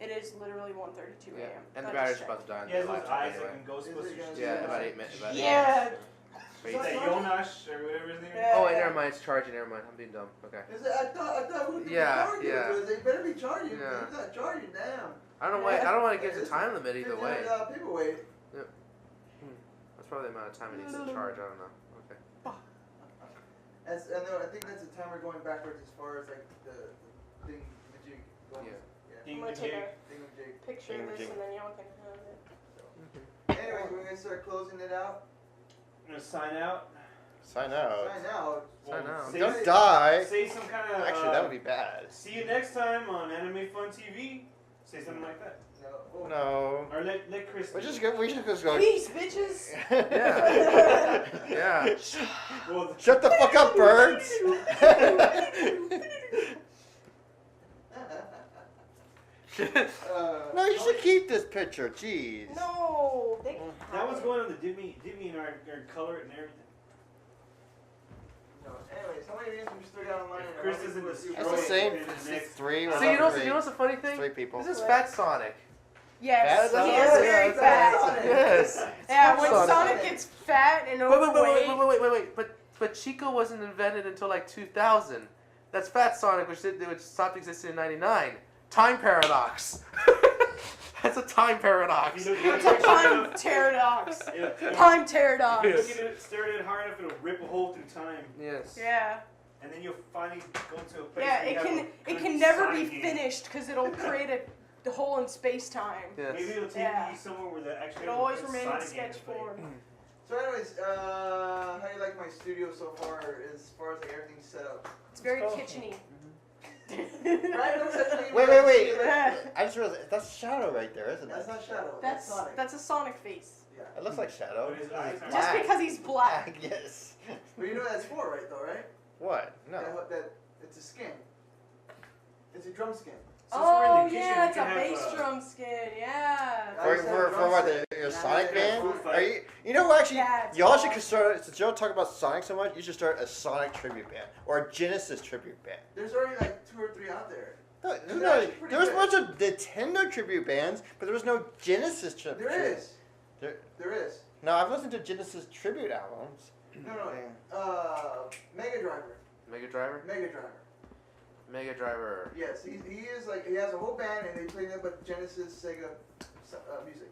It is literally 1:32 a.m. Yeah. And I the just battery's checked. about to die. He has in those the eyes anyway. like in Ghostbusters. Yeah, about 8 minutes. Yeah. Is that Jonas or whatever his name is? Yeah. Oh, wait, never mind. It's charging. Never mind. I'm being dumb. Okay. Is it, I thought we could Yeah, charge yeah. it. They better be charging. Yeah. It's not charging. Damn. I don't know why. I don't want to give the time limit either way. People wait. That's probably the amount of time it needs to charge. I don't know. Okay. I think that's a timer going backwards as far as like the thing majig going. Yeah. I'm gonna take a Thingamajig. picture of this and then y'all can have it. Anyways, we're gonna start closing it out. I'm gonna sign out. Sign out. Sign out. Sign out. Say, Don't die. Say some kind of. Actually, that would be bad. See you next time on Anime Fun TV. Say something like that. No. Oh. No. Or let Chris. We just go. Peace, bitches. Yeah. Yeah. Well, Shut the fuck up, birds. No, you should keep this picture. Jeez. No, they can that have one's it. going on the Dimmy and our color it and everything. No. Anyways, how many names we still got online? If Chris isn't It's destroyed, the same. then the next. It's three. See, you know what's the funny thing? Three people. This is Fat Sonic. Yes, Fat? he Oh, is yeah, very it's fat. Sonic. Yes. Yeah, when Sonic. Sonic gets fat and overweight. Wait. But Chico wasn't invented until like 2000. That's Fat Sonic, which stopped existing in '99. Time paradox. That's a time paradox. It's a time paradox. Yeah. Time paradox. If you look at it, stare at it hard enough, it'll rip a hole through time, Yes. Yeah. and then you'll finally go to a place. Yeah, where you it have can a it good can never be Sonic game. finished because it'll create the hole in space time. Yes. Maybe it'll take Yeah. you somewhere where the actually. It'll always remain in sketch form. So anyways, how do you like my studio so far as like everything's set up? It's very kitcheny. Right? No such thing as Wait. Yeah. I just realized that's Shadow right there, isn't That's it? not Shadow. That's Sonic. that's a Sonic face. Yeah. It looks like Shadow. But his eyes are Just Black. because he's black. Yes. But you know what that's for, right? Though, right? What? No. That it's a skin. It's a drum skin. Since we're in Oh the kitchen, yeah, we it's a can have, bass drum skin. Yeah. For what? Your Sonic band? Are you know what? Actually, Yeah, it's y'all should awesome. start. Since y'all talk about Sonic so much, you should start a Sonic tribute band or a Genesis tribute band. There's already like 2 or 3 out there. No, They're actually pretty there was a good. bunch of Nintendo tribute bands, but there was no Genesis tribute. There is. There- There is. No, I've listened to Genesis tribute albums. No. Mega Driver. Mega Driver. Mega Driver. Mega Driver. Yes, he is like he has a whole band and they play nothing but Genesis, Sega music.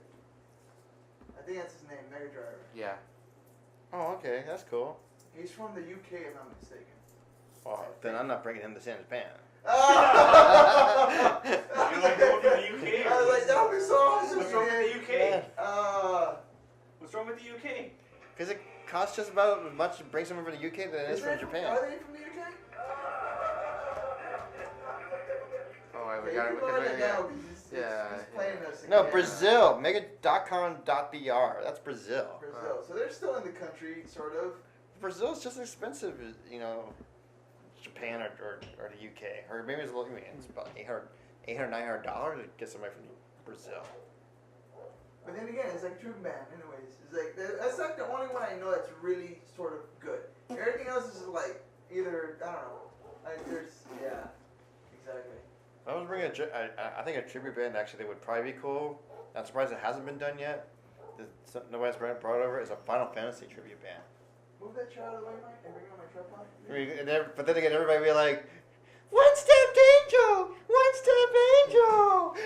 I think that's his name, Mega Driver. Yeah. Oh, okay, that's cool. He's from the UK, if I'm not mistaken. Well, then I'm not bringing him to SanJapan. You like going to the UK? I was like, that would be so awesome. What's wrong with the UK? Uh, What's wrong with the UK? Because it costs just about as much to bring someone from the UK than it is from Japan. Are they from the UK? Oh, wait, we Okay, got you it. can go ahead now, Yeah. because Yeah, he's playing us No, again. Brazil. Mega.com.br. That's Brazil. Brazil. So they're still in the country, sort of. Brazil's just as expensive as, Japan or the UK. Or maybe it's a little, it's about $800, $900 to get somebody from Brazil. But then again, it's like tribute band, anyways. It's like that's like the only one I know that's really sort of good. Everything else is like either I don't know. Like there's exactly. If I was bringing I think a tribute band actually would probably be cool. I'm surprised it hasn't been done yet. Nobody's brought it over. Is a Final Fantasy tribute band. Move that chair out of the way, Mike, and bring on my tripod. But then again, everybody would be like, "One Step Angel, One Step Angel."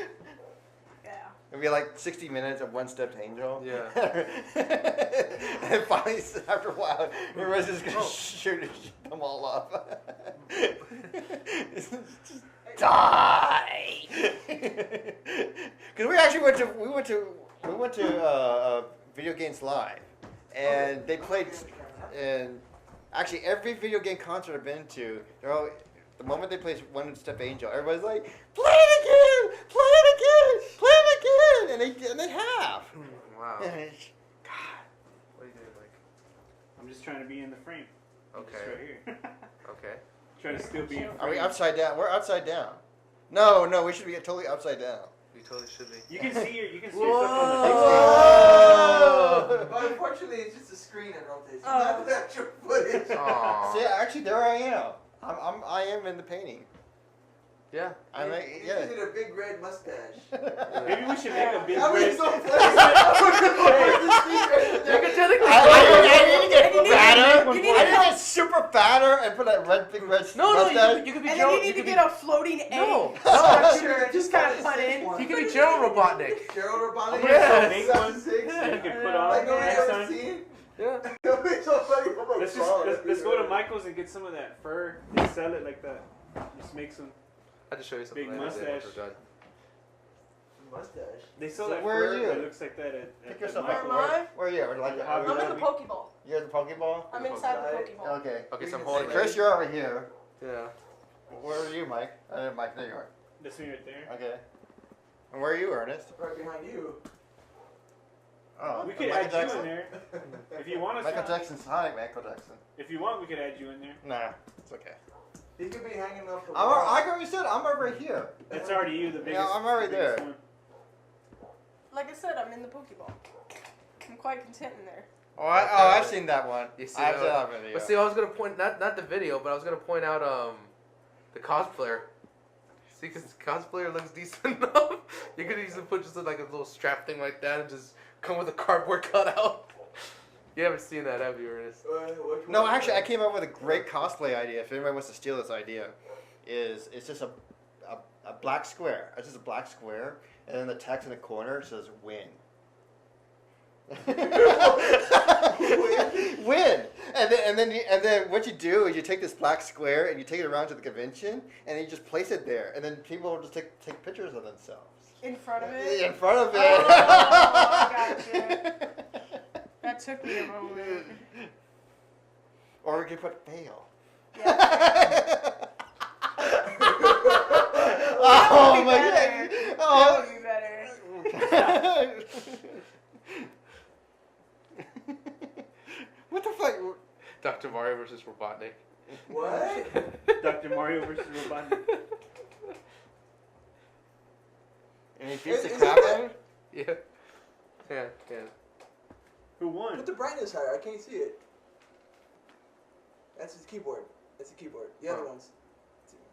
Yeah. It'd be like 60 minutes of One Step Angel. Yeah. And finally, after a while, everybody's just gonna shoot them all up. Just die. Because we actually went to Video Games Live, and they played, and actually every video game concert I've been to, they're all, the moment they play One Step Angel, everybody's like, play it again, play it again, play it again, and they have. Wow. And it's, God. What are you doing, Mike? I'm just trying to be in the frame. Okay. Just right here. Okay. Trying to still be in frame. Are we upside down? We're upside down. No, we should be totally upside down. You totally should be. You can see yourself Whoa. on the big Whoa! But unfortunately, it's just a screen that rotates. It's Oh. not the actual footage. Aw. See, actually, there I am. I am in the painting. Yeah. I'm You like, just need a big red mustache. Maybe we should make a big That would be red. so funny. You can technically. I need to get You need to- fatter. you need I to- need to get super fatter and put that big red No, mustache. you could be And Joe. then you need to get a floating No. egg structure and just kind of put in. You could be Gerald Robotnik. Gerald Robotnik. Yes. Make one. Six. that you can put Like on nobody next ever time. seen. Yeah. That would be so funny. Oh my Let's God. let's go to Michael's and get some of that fur and sell it like that. Just make some. I'll just show you something. Big later today once mustache. we're done. Mustache. They sell So that where are fur you? that looks like that at Pick the yourself Michael's. up. Where am I? Where are you? Like, Hobby I'm in the Lobby. Pokeball. you're the Pokeball? I'm inside the Pokeball. Okay. Okay, so I'm We holding can Chris, it. you're over here. Yeah. Where are you, Mike? Mike, there you are. That's me right there. Okay. And where are you, Ernest? Right behind you. Oh, We could Michael add Jackson? you in there if you want us. Michael Jackson's Sonic, Michael Jackson. If you want, we could add you in there. Nah, it's okay. He could be hanging off the Like wall. I said, I'm over here. It's already you, the biggest. Yeah, I'm already the biggest there. one. Like I said, I'm in the Pokeball. I'm quite content in there. I've seen that one. You see I've seen that? that video. But see, I was gonna point not the video, but I was gonna point out the cosplayer. See, because the cosplayer looks decent enough. You could easily put just like a little strap thing like that and just come with a cardboard cutout. You haven't seen that, have you, Ernest? Which No, one? actually, I came up with a great cosplay idea. If anybody wants to steal this idea, it's just a black square. It's just a black square, and then the text in the corner says "win." Win. And then what you do is you take this black square and you take it around to the convention, and you just place it there, and then people will just take pictures of themselves In front of it? in front of it. Oh, I gotcha. That took me a moment. Or we could put fail. Yeah. Oh That would be my better. god! That would be better. What the fuck? Dr. Mario versus Robotnik. What? Dr. Mario versus Robotnik. And he beats the Isn't crap that- out of him? Yeah. Yeah. Yeah. Who won? Put the brightness higher. I can't see it. That's his keyboard. That's the keyboard. The other Oh. one's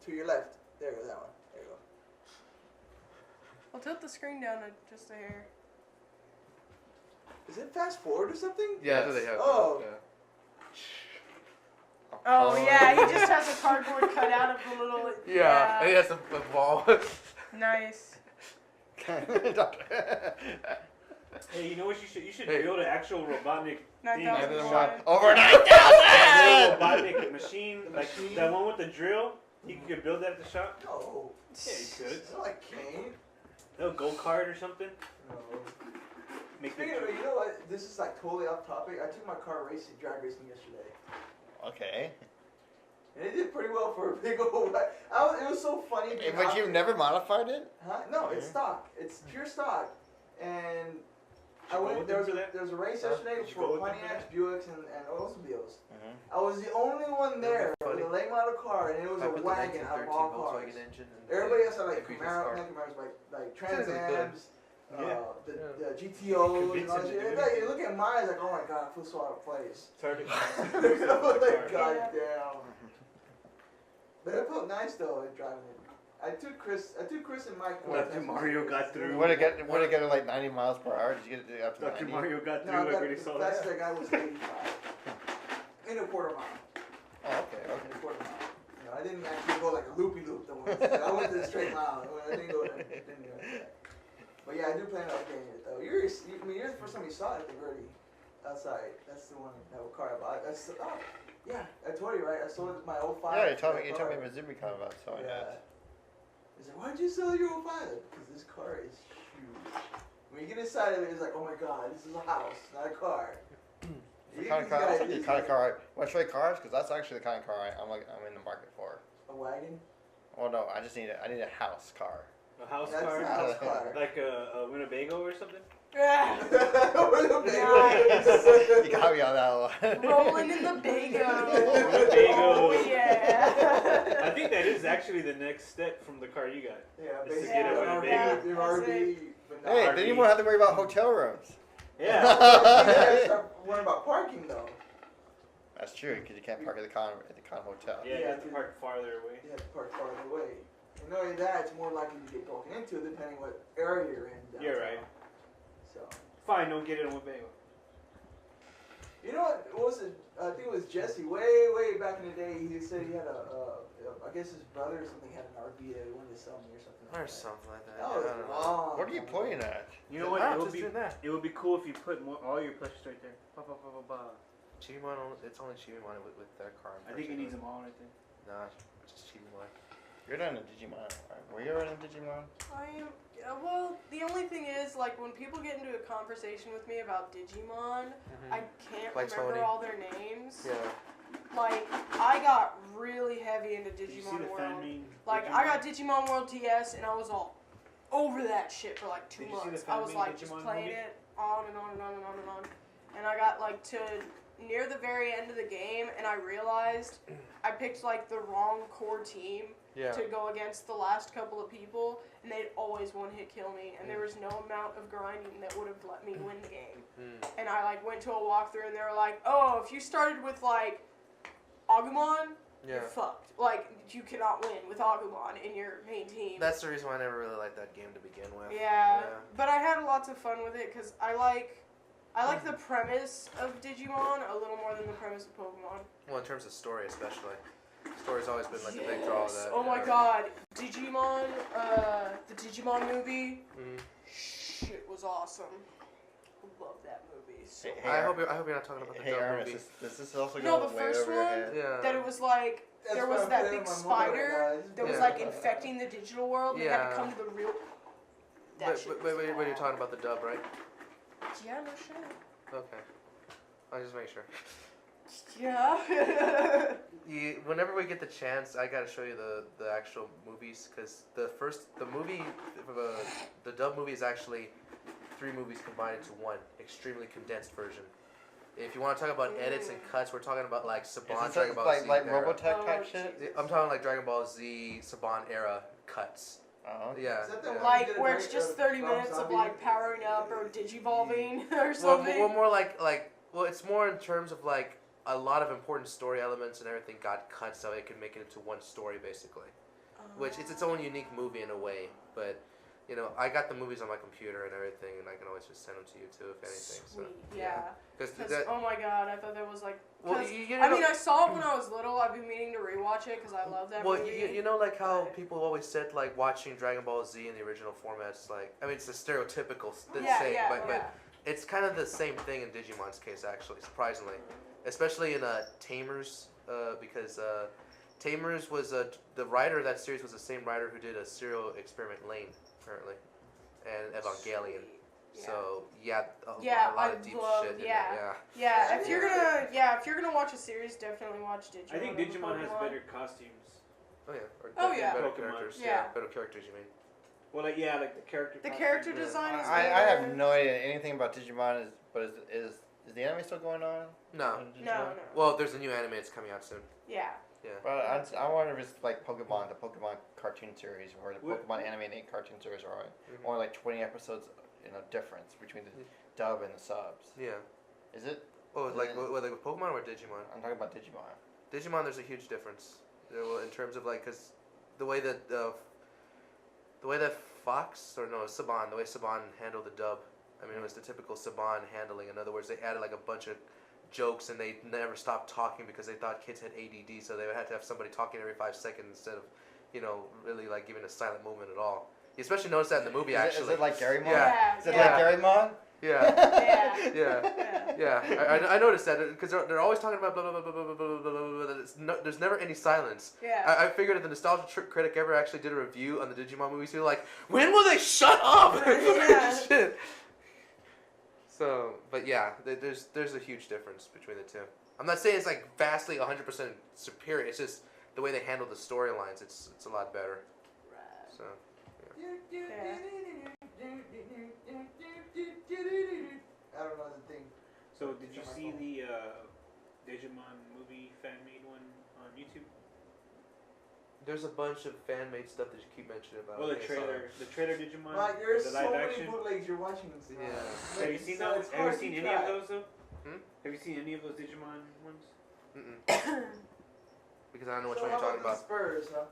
to your left. There you go. That one. There you go. I'll tilt the screen down just a hair. Is it fast forward or something? Yeah, that's what they have. Oh. Yeah. Oh, yeah, he just has a cardboard cutout of the little... Yeah, and he has a ball. Nice. Hey, you know what you should? You should Hey. build an actual Robotnik thing. 9,001. Over A 9,000! Robotnik machine, like that one with the drill. You could build that at the shop. No. Yeah, you could. It's not like Kane. A go-kart or something. No. Make Speaking of, you know what? This is like totally off topic. I took my car racing, drag racing yesterday. Okay. And it did pretty well for a big old. It was so funny. being But out you've there. never modified it? Huh? No, it's Mhm. stock. It's pure stock. And you I go went. with There was them for that? a race Huh? yesterday Did you go for with them for Pontiacs, Buicks, and Oldsmobiles. Mm-hmm. I was the only one there Funny. with a late model car, and it was I a put the wagon out of 1913 all cars. Volkswagen engine. And Everybody else had like the previous Camaro, car. not Camaros, like Sounds like Trans Ams, the GTOs and all that shit. Like, you look at mine, it's like, oh my god, I feel so out of place. It's hard to Like, god damn. But it felt nice though, driving it. I took Chris and Mike. After Mario got through. Would it get to like 90 miles per hour? Did you get it up to After 90? Mario got through, No, I already saw that's that. the guy was 85. In a quarter mile. Oh, okay. In a quarter mile. You know, I didn't actually go like a loopy loop the one. I went to the straight mile. I didn't go like that. But yeah, I do plan on getting it though. You're the first time you saw it at the Verdi outside. That's the one that car I bought. Yeah, I told you, right? I sold my 05. Yeah, you told me Mizumi kind of so Yeah. He said, why'd you sell your 05? Because this car is huge. When you get inside of it, it's like, oh my god, this is a house, not a car. The kind of car. Want to show you cars? Because that's actually the kind of car I'm in the market for. A wagon? Oh no, I need a house car. A house That's car? a house car. Like a Winnebago or something? Yeah. Nice. You got me on that one. Rolling in the Bago. Bago. Oh yeah. I think that is actually the next step from the car you got. Yeah, Just to basically, get a an Winnebago. RV. But not Hey, RV. then you won't have to worry about hotel rooms. Yeah. You gotta start worrying about parking though. That's true, because you can't park at the con hotel. Yeah, you have to park farther away. You have to park farther away. And not only that, it's more likely to get broken into depending what area you're in. Downtown. You're right. So. Fine, don't get it in Winnebago. You know what was it? I think it was Jesse. Way back in the day, he said he had I guess his brother or something had an RV that he wanted to sell me or something. Or something like that. That Yeah, was I don't know. long. What are you pointing at? You know what? Ah, It would just be doing that. it would be cool if you put all your plushies right there. Ba, ba, ba, ba, ba. Chibimon, it's only Chibimon with their car. I think it needs them all right there. Nah, just Chibimon. You're not in Digimon. Were you ever in Digimon? I am. Well, the only thing is, like, when people get into a conversation with me about Digimon, I can't Like remember Tony. all their names. Yeah. Like, I got really heavy into Did you see Digimon the fan World. meme? Like, I got Digimon World TS, and I was all over that shit for like 2 Did you see the months. fan I was meme like just Digimon playing movie? it on and on and on and on and on. And I got like to near the very end of the game, and I realized I picked like the wrong core team Yeah. to go against the last couple of people, and they'd always one hit kill me, and there was no amount of grinding that would have let me win the game. And I like went to a walkthrough, and they were like, "Oh, if you started with like Agumon, Yeah. you're fucked. Like you cannot win with Agumon in your main team." That's the reason why I never really liked that game to begin with. Yeah, but I had lots of fun with it because I like the premise of Digimon a little more than the premise of Pokemon. Well, in terms of story, especially. Story's always been like a big draw of Yes. that. Oh my yeah. god, Digimon, the Digimon movie, Mhm. shit was awesome. Love that movie. So Hey, I hope you're not talking about the Hey, dumb Ernest, movie. does this also No, go the way first over your one? head? Yeah. that it was like That's there why was I'm that playing big on my mobile, spider guys. that was Yeah. like infecting the digital world. And they had Yeah. to come to the real. That But, shit but, was but, but you're bad. talking about the dub, right? Yeah, no shit. Okay. I'll just make sure. Yeah. Whenever we get the chance, I gotta show you the actual movies, because the dub movie is actually 3 movies combined into one, extremely condensed version. If you want to talk about edits and cuts, we're talking about like Saban, Is Dragon this Ball Z like era. Robotech Oh, type shit? I'm talking like Dragon Ball Z, Saban era cuts. Oh. Yeah. Is that the yeah. one Like you did where a it's great, just 30 Rob minutes of Zombie? like powering up or digivolving or Well, something. more like well, it's more in terms of like a lot of important story elements and everything got cut so it can make it into one story basically. Which it's its own unique movie in a way, but you know, I got the movies on my computer and everything, and I can always just send them to you too, if anything. Sweet, So yeah. because Because oh my god, I thought that was like. well, 'cause, you I know, mean, I saw it when I was little. I've been meaning to rewatch it because I love that well, movie. you know, like how people always said, like watching Dragon Ball Z in the original format's like, I mean, it's a stereotypical thing, but it's kind of the same thing in Digimon's case, actually, surprisingly, especially in Tamers, because Tamers was the writer of that series was the same writer who did a Serial Experiment Lane, apparently, and Evangelion. Yeah. So yeah, a Yeah, lot I of deep love- shit in yeah. there. Yeah, if you're gonna watch a series, definitely watch Digimon. I think over Digimon has Pokemon. better costumes. Oh yeah. Or Oh, yeah. Better Pokemon. characters. Yeah. Better characters, you mean? Well, like yeah, like the character. The costumes. character Yeah. design is I better. have no idea anything about Digimon. Is the anime still going on? No. on Digimon? No. Well, there's a new anime that's coming out soon. Yeah. Yeah. But I wonder if it's like Pokemon, the Pokemon cartoon series, or the What- Pokemon animated cartoon series, or Mhm. only like 20 episodes difference between the dub and the subs. Yeah. Is it? Oh, Is like it- with Pokemon or Digimon? I'm talking about Digimon. Digimon, there's a huge difference. In terms of like, cause the way that Fox or no Saban, the way Saban handled the dub, I mean it was the typical Saban handling. In other words, they added like a bunch of jokes and they never stopped talking because they thought kids had ADD, so they had to have somebody talking every 5 seconds instead of, really like giving a silent movement at all. You especially notice that in the movie actually. Is it like Garymon? Yeah. Is it Yeah. like Garymon? Yeah. Yeah. Yeah. I noticed that because they're always talking about blah blah blah blah blah blah blah blah blah. There's never any silence. Yeah. I figured if the Nostalgia Critic ever actually did a review on the Digimon movies, he'd be like, when will they shut up? Yeah. Shit. So, but yeah, there's a huge difference between the two. I'm not saying it's like vastly 100% superior. It's just the way they handle the storylines. It's a lot better. So. I don't know the thing. So did you see the Digimon movie fan-made one on YouTube? There's a bunch of fan-made stuff that you keep mentioning about. Well, the Okay, so- trailer Digimon, Like, there's the so live many action. bootlegs you're watching and stuff. Yeah. Have you seen So those? it's Have you hard seen to any track. of those though? Hmm? Have you seen any of those Digimon ones? Mm-mm. Because I don't know which So one you're how talking about about. the Spurs, huh?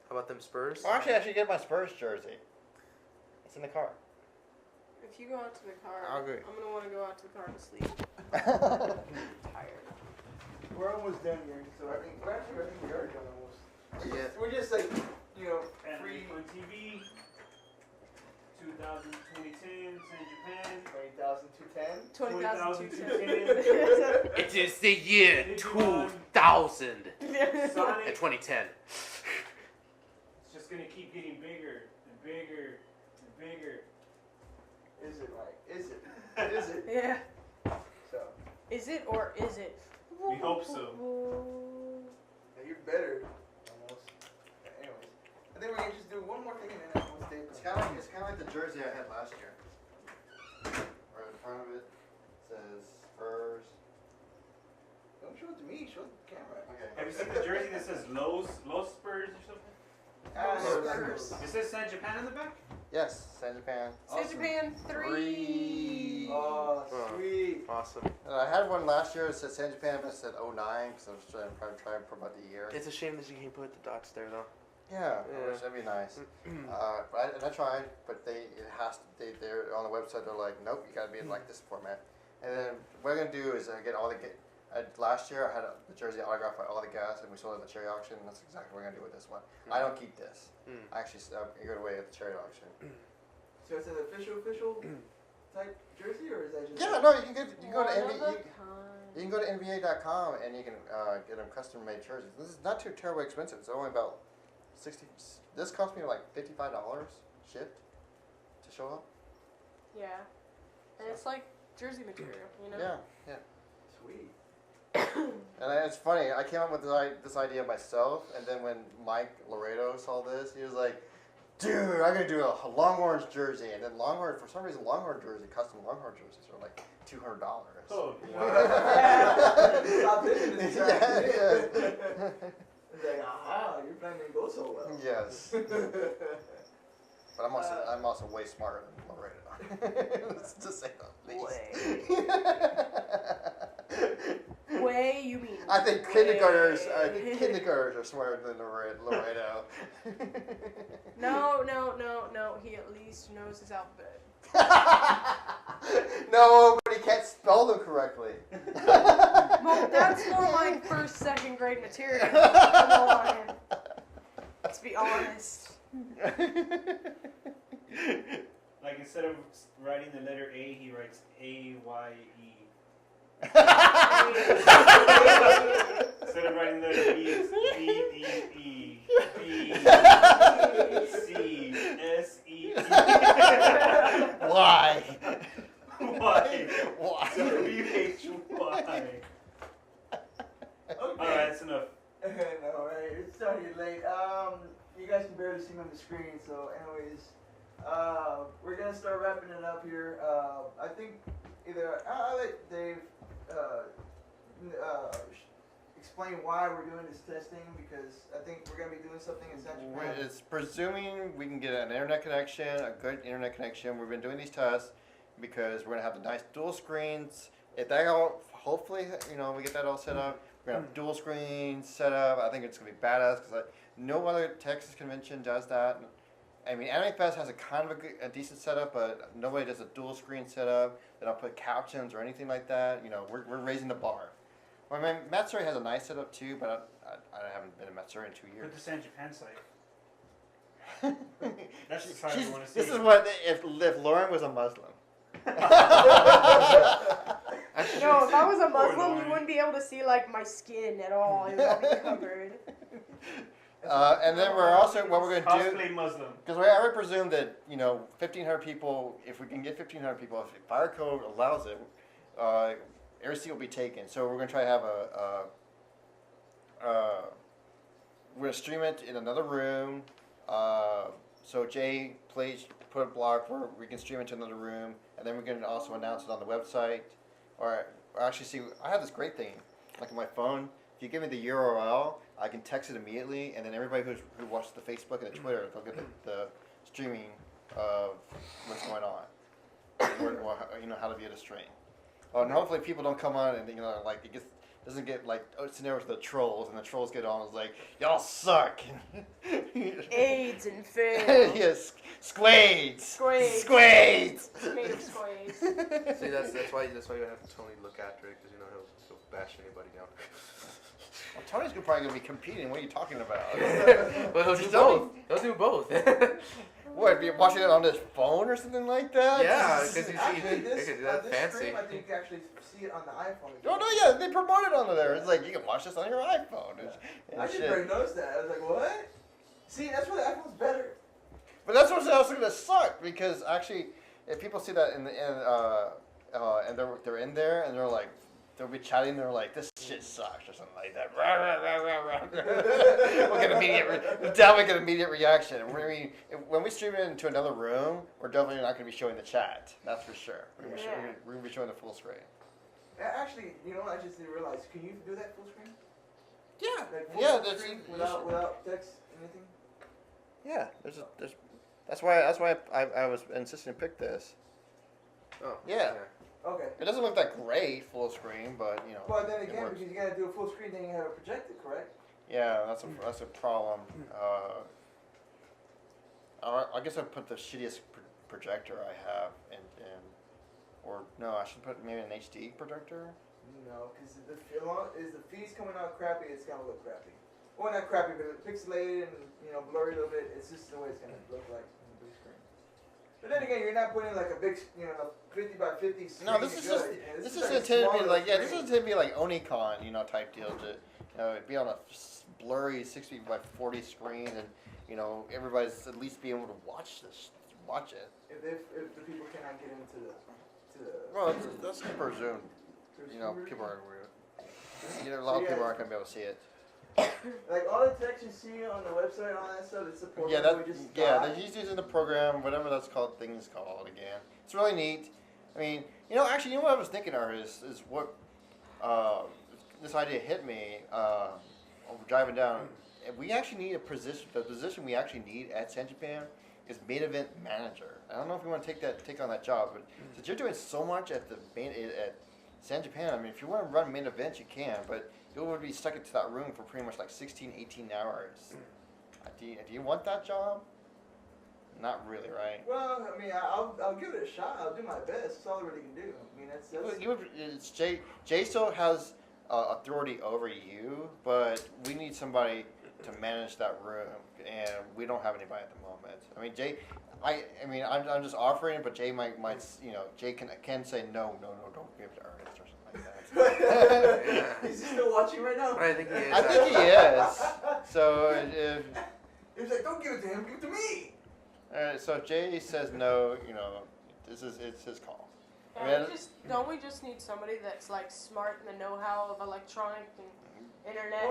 How about them Spurs? Oh, actually, I should get my Spurs jersey. It's in the car. If you go out to the car, I'll agree. I'm gonna want to go out to the car to sleep. Yeah, Tired. We're almost done here, so I think we are done almost. Yeah. We're just like, Anime free on TV. 2010, SanJapan. 20,000 to 10. 20,210. It is the year Digimon. 2000 Sonic. and 2010. It's just gonna keep getting bigger and bigger and bigger. Is it right? Is it? Is it? Yeah. So, Is it or is it? We hope so. yeah, you're better. Almost. But anyways, I think we're gonna just do one more thing and then I'm gonna stay. it's kind of like the jersey I had last year. Right in front of it says Spurs. Don't show it to me. Show it to the camera. Okay. Have you seen the jersey that says Los Spurs or something? Ah, no, Spurs. that's It says SanJapan in the back? Yes, SanJapan. SanJapan 3. Oh, sweet. Awesome. I had one last year that said SanJapan, but it said 09 because I was trying to promote the year. It's a shame that you can't put the dots there though. Yeah, Yeah. which that'd be nice. But I tried, but they're on the website. They're like, nope, you gotta be in like this format. And then what I'm gonna do is get all the last year I had the jersey autographed by all the guys, and we sold it at the charity auction. And that's exactly what we're gonna do with this one. I don't keep this. I actually give it away at the charity auction. So it's an official type jersey, or is that just? Yeah, no, you can go to One of NBA. a kind. You can go to NBA.com and you can get them custom made jerseys. This is not too terribly expensive. It's only about $60. This cost me like $55 shipped to show up. Yeah. And it's like jersey material, you know? Yeah. Sweet. And it's funny. I came up with this idea myself, and then when Mike Laredo saw this, he was like, "Dude, I'm gonna do a Longhorns jersey." And then for some reason, custom Longhorn jerseys are like $200. Oh, Stop thinking this time. Yeah. It's like, aha, your plan didn't go so well. Yes. But I'm also way smarter than Laredo. To say the least. Way, you mean? I think way. kindergartners are smarter than Laredo. No. He at least knows his alphabet. No, but he can't spell them correctly. Well, that's more like first, second grade material. Come on. Let's be honest. like instead of writing the letter A, he writes A-Y-E. Instead of writing the letter B, it's B-E-E. B-C-S-E-E. Why? Why? Why? W-H-Y. Alright, that's enough. No, right, it's starting to get late. You guys can barely see me on the screen, so anyways, we're gonna start wrapping it up here. I think either I'll let Dave explain why we're doing this testing, because I think we're gonna be doing something in SanJapan. It's presuming we can get an internet connection, a good internet connection. We've been doing these tests. because we're gonna have the nice dual screens. If that all, hopefully, we get that all set up. We're gonna have dual screens set up. I think it's gonna be badass because no other Texas convention does that. I mean, Anime Fest has a decent setup, but nobody does a dual screen setup. They don't put captions or anything like that. We're raising the bar. Well, I mean, Matsuri has a nice setup too, but I haven't been to Matsuri in 2 years. Put the SanJapan site. That's the site we want to see. This is what if Lauren was a Muslim. No, if I was a Muslim, you wouldn't be able to see like my skin at all. It would all be covered. And then we're also what we're going to do. Cosplay Muslim. Because I would presume that 1,500 people. If we can get 1,500 people, if fire code allows it, every seat will be taken. So we're going to try to have we're going to stream it in another room. So Jay, please put a block where we can stream it to another room, and then we're going to also announce it on the website. Or actually, see, I have this great thing, like on my phone. If you give me the URL, I can text it immediately, and then everybody who watches the Facebook and the Twitter, they'll get the streaming of what's going on, how to view the stream. Oh, and hopefully people don't come on and like it doesn't get like scenario with the trolls, and the trolls get on and it's like, y'all suck. AIDS and fail. Yes, squades. Squades. Made of squades. See, that's why you have to Tony look after it, because he'll bash anybody down. Well, Tony's probably gonna be competing. What are you talking about? Well, he'll do both. He'll do both. What? Be watching it on his phone or something like that? Yeah, because Actually, that's this fancy. stream, I think you can actually see it on the iPhone. Oh no, yeah, they promote it on there. It's like you can watch this on your iPhone. And I didn't shit. really notice that. I was like, what? See, that's why the iPhone's better. But that's what's also gonna suck because actually, if people see that and they're in there and they're like. They'll be chatting. They're like, "This shit sucks" or something like that. We'll get an immediate reaction. When we stream it into another room, we're definitely not going to be showing the chat. That's for sure. We're going to be showing the full screen. Actually, I just didn't realize. Can you do that full screen? Yeah. Like full Yeah. screen without text, anything? Yeah. That's why I was insisting to pick this. Oh. Yeah. Okay. It doesn't look that great full screen, but But then again, because you gotta do a full screen, then you have it projected, correct? Yeah, that's a problem. I guess I put the shittiest projector I have or no, I should put maybe an HD projector. No, because if the feed's coming out crappy, it's gonna look crappy. Well, not crappy, but pixelated and blurry a little bit. It's just the way it's gonna look like on the big screen. But then again, you're not putting like a big, 50 by 50 screen. No, this is intended to be like this is intended to be like Onicon, type deal to be on a blurry 60 by 40 screen and everybody's at least be able to watch it. If the people cannot get into the Well, that's presumed. People are a lot of people aren't gonna be able to see it. Like all the text you see on the website, all that stuff, it's supported. They're just using the program, whatever that's called. Things called again. It's really neat. I mean, actually, what I was thinking is what this idea hit me. Driving down, we actually need a position. The position we actually need at SanJapan is main event manager. I don't know if you want to take on that job, but since you're doing so much at SanJapan, I mean, if you want to run main events, you can, but you would be stuck into that room for pretty much like 16, 18 hours. Do you want that job? Not really, right? Well, I mean, I'll give it a shot. I'll do my best. That's all I really can do. I mean, that's Jay still has authority over you, but we need somebody to manage that room, and we don't have anybody at the moment. I mean, Jay, I'm just offering, but Jay might Jay can say no, don't give it to Ernest or something like that. Is he still watching right now? I think he is. I think he is. So he's like, don't give it to him, give it to me. so if Jay says no, it's his call. Don't we just need somebody that's like smart in the know-how of electronic and internet?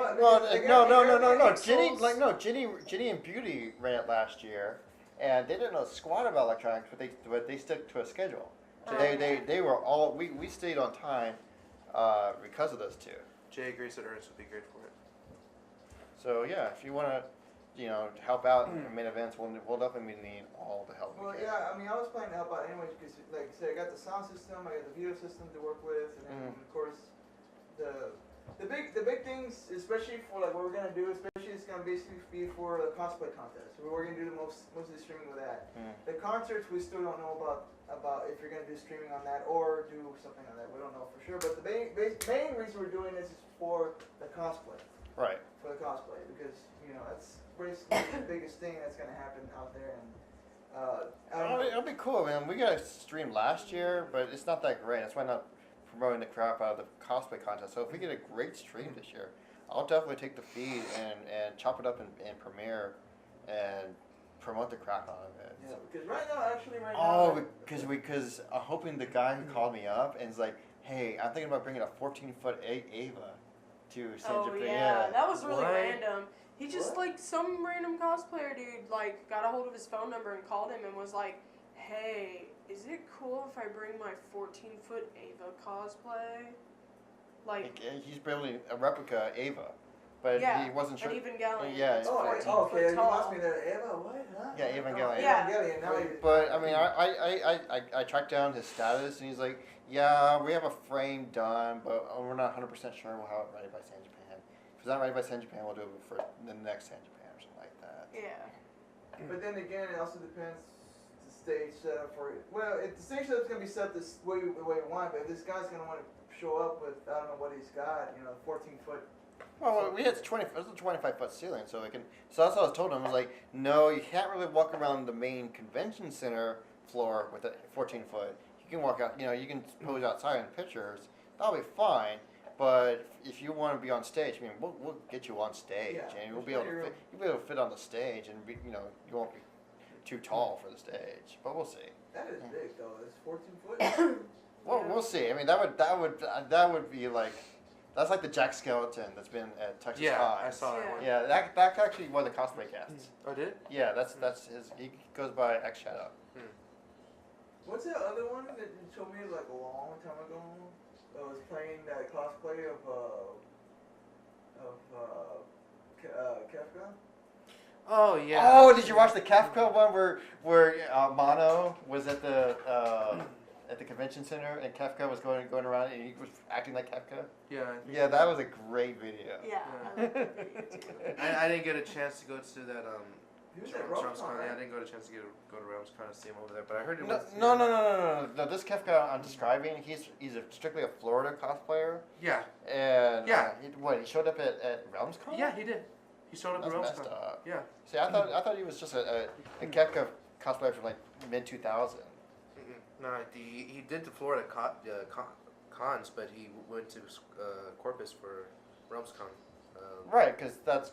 No. Ginny and Beauty ran it last year, and they didn't know squat about electronics, but they stuck to a schedule. So they were all we stayed on time because of those two. Jay agrees that Ernest would be great for it. So yeah, if you want to help out in main events, we'll definitely need all the help Well, we can. yeah, I mean, I was planning to help out anyways because, like I said, I got the sound system, I got the video system to work with, and then of course the big things, especially for like what we're gonna do, especially it's gonna basically be for the cosplay contest. We're gonna do the most of the streaming with that. The concerts we still don't know about if you're gonna do streaming on that or do something on that. We don't know for sure. But the main reason we're doing this is for the cosplay. Right. For the cosplay because that's basically the biggest thing that's gonna happen out there. And It'll be cool, man. We got a stream last year, but it's not that great. That's why I'm not promoting the crap out of the cosplay contest. So if we get a great stream this year, I'll definitely take the feed and chop it up in Premiere and promote the crap out of it. yeah, because right now. Oh, because I'm hoping the guy who called me up and is like, hey, I'm thinking about bringing a 14-foot Ava to SanJapan. Oh yeah, that was really What? random. He just like some random cosplayer dude like got a hold of his phone number and called him and was like, hey, is it cool if I bring my 14-foot Ava cosplay? Like, He's building a replica Ava, but yeah, he wasn't sure. an Evangelion. Yeah. It's Oh, 14 okay. foot You tall. lost me there. Eva, what? Huh? Yeah, Evangelion. Yeah. Evangelion. Now But I mean, I tracked down his status, and he's like, "Yeah, we have a frame done, but we're not 100% sure we'll have it ready by SanJapan. If it's not ready by SanJapan, we'll do it for the next SanJapan or something like that." Yeah. But then again, it also depends the stage setup for it. Well, if the stage setup's gonna be set the way you want, but if this guy's gonna want to show up with I don't know what he's got, 14-foot. Well, we had 25-foot ceiling, so we can. So that's what I was told him. I was like, "No, you can't really walk around the main convention center floor with a 14-foot. You can walk out. You can pose outside in pictures. That'll be fine." But if you want to be on stage, I mean, we'll get you on stage, Yeah, and you'll be able to fit on the stage, and you won't be too tall for the stage. But we'll see. That is big though. It's 14 foot. Well, we'll see. I mean, that would be like, that's like the Jack Skeleton that's been at Texas Yeah, High. I saw that one. Yeah, that actually won the cosplay cast. Oh, did? Yeah, that's his. He goes by X Shadow. What's that other one that you told me like a long time ago? That was playing that cosplay of Kefka. Oh yeah. Oh, did you watch the Kafka one where Mono was at the convention center and Kafka was going around and he was acting like Kafka? Yeah. I think Yeah, that was a great video. Yeah. I like that video too. I didn't get a chance to go to that He was at RamsCon. RamsCon, Yeah, I right? didn't go to a chance to go to RamsCon to see him over there, but I heard it No, was. no. This Kafka I'm describing, he's strictly a Florida cosplayer. Yeah. And Yeah. he showed up at RamsCon? Yeah, he did. He showed up That's at messed RamsCon. up. Yeah. See, I thought he was just a Kefka cosplayer from like mid 2000. No, he did the Florida cons, but he went to Corpus for RamsCon. Right, because that's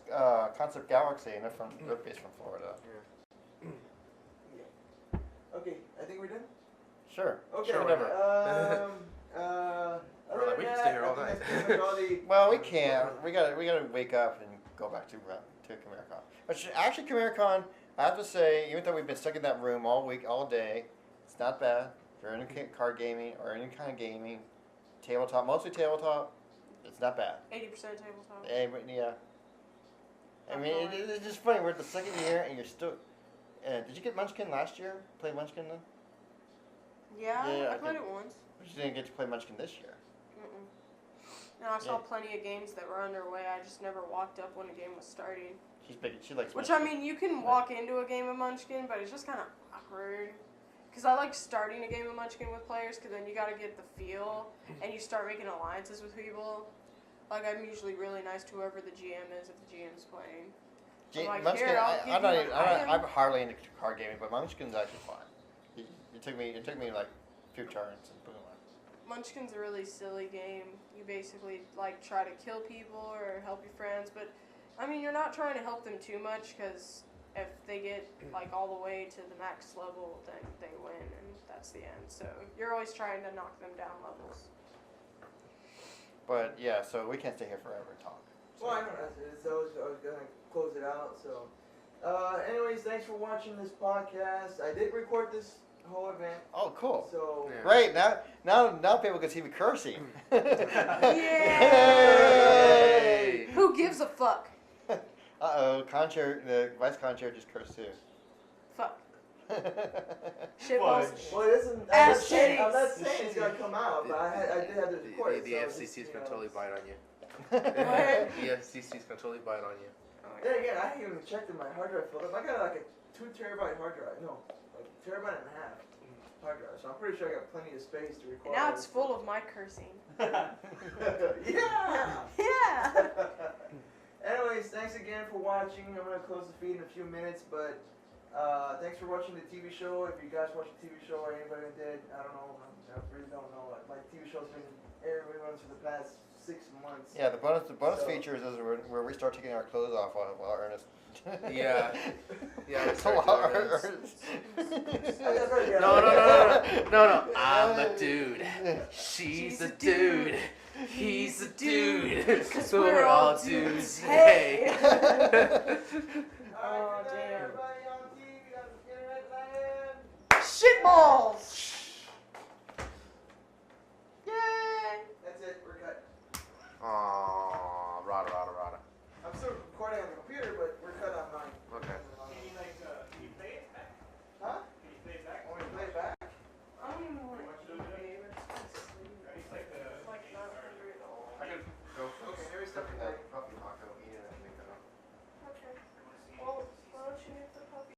Concept Galaxy, and they're based from Florida. Okay, I think we're done. Sure. Okay. Sure, whatever. Other than We can that, stay here all I think night. that's pretty much all the- Well, we can't. We gotta wake up and go back to CameraCon. But actually, CameraCon, I have to say, even though we've been stuck in that room all week, all day, it's not bad. If you're into card gaming or any kind of gaming, tabletop, mostly tabletop, it's not bad. 80% tabletop. Yeah. I mean, it's just funny. We're at the second year, and you're still. Did you get Munchkin last year? Play Munchkin then? Yeah, Yeah, I I played could- it once. But you didn't get to play Munchkin this year. And I saw Yeah. plenty of games that were underway. I just never walked up when a game was starting. She's big. She likes. Which, Munchkin. I mean, you can walk into a game of Munchkin, but it's just kind of awkward. Because I like starting a game of Munchkin with players, because then you got to get the feel, and you start making alliances with people. Like, I'm usually really nice to whoever the GM is if the GM's playing. I'm like, Munchkin. here, I'll give I'm not you even. an item. I'm hardly into card gaming, but Munchkin's actually fun. It took me like a few turns and boom. Munchkin's a really silly game. You basically like try to kill people or help your friends, but I mean you're not trying to help them too much because if they get like all the way to the max level, then they win and that's the end. So you're always trying to knock them down levels. But yeah, so we can't stay here forever and talk. So. Well, I know that's it. So I was gonna close it out. So, anyways, thanks for watching this podcast. I did record this whole event. Oh, cool. So Yeah. Great. Now people can see me cursing. Yay! Hey! Who gives a fuck? Uh-oh, the vice conchair just cursed too. Fuck. Shitballs. Fudge. Well, it isn't. Ass I'm not titties. saying it's gonna come out, but I did have to record it. The so FCC just, is you gonna know, totally bite on you. What? The FCC is gonna totally bite on you. Then again, I haven't even checked if my hard drive filled up. I got like a 2 terabyte hard drive. No, like a terabyte and a half hard drive. So I'm pretty sure I got plenty of space to record. And now it's full of my cursing. Yeah. Yeah. Anyways, thanks again for watching. I'm gonna close the feed in a few minutes, but thanks for watching the TV show. If you guys watch the TV show or anybody did, I don't know. I really don't know. My TV show's been airing for the past 6 months. Yeah, the bonus features is where we start taking our clothes off while Ernest. Yeah. Yeah. It's a lot, Ernest. No. I'm a dude. She's a dude. He's a dude. So we're all dudes. Hey. Alright, good night, Oh, damn. everybody on TV. That's Internet Land. Shitballs.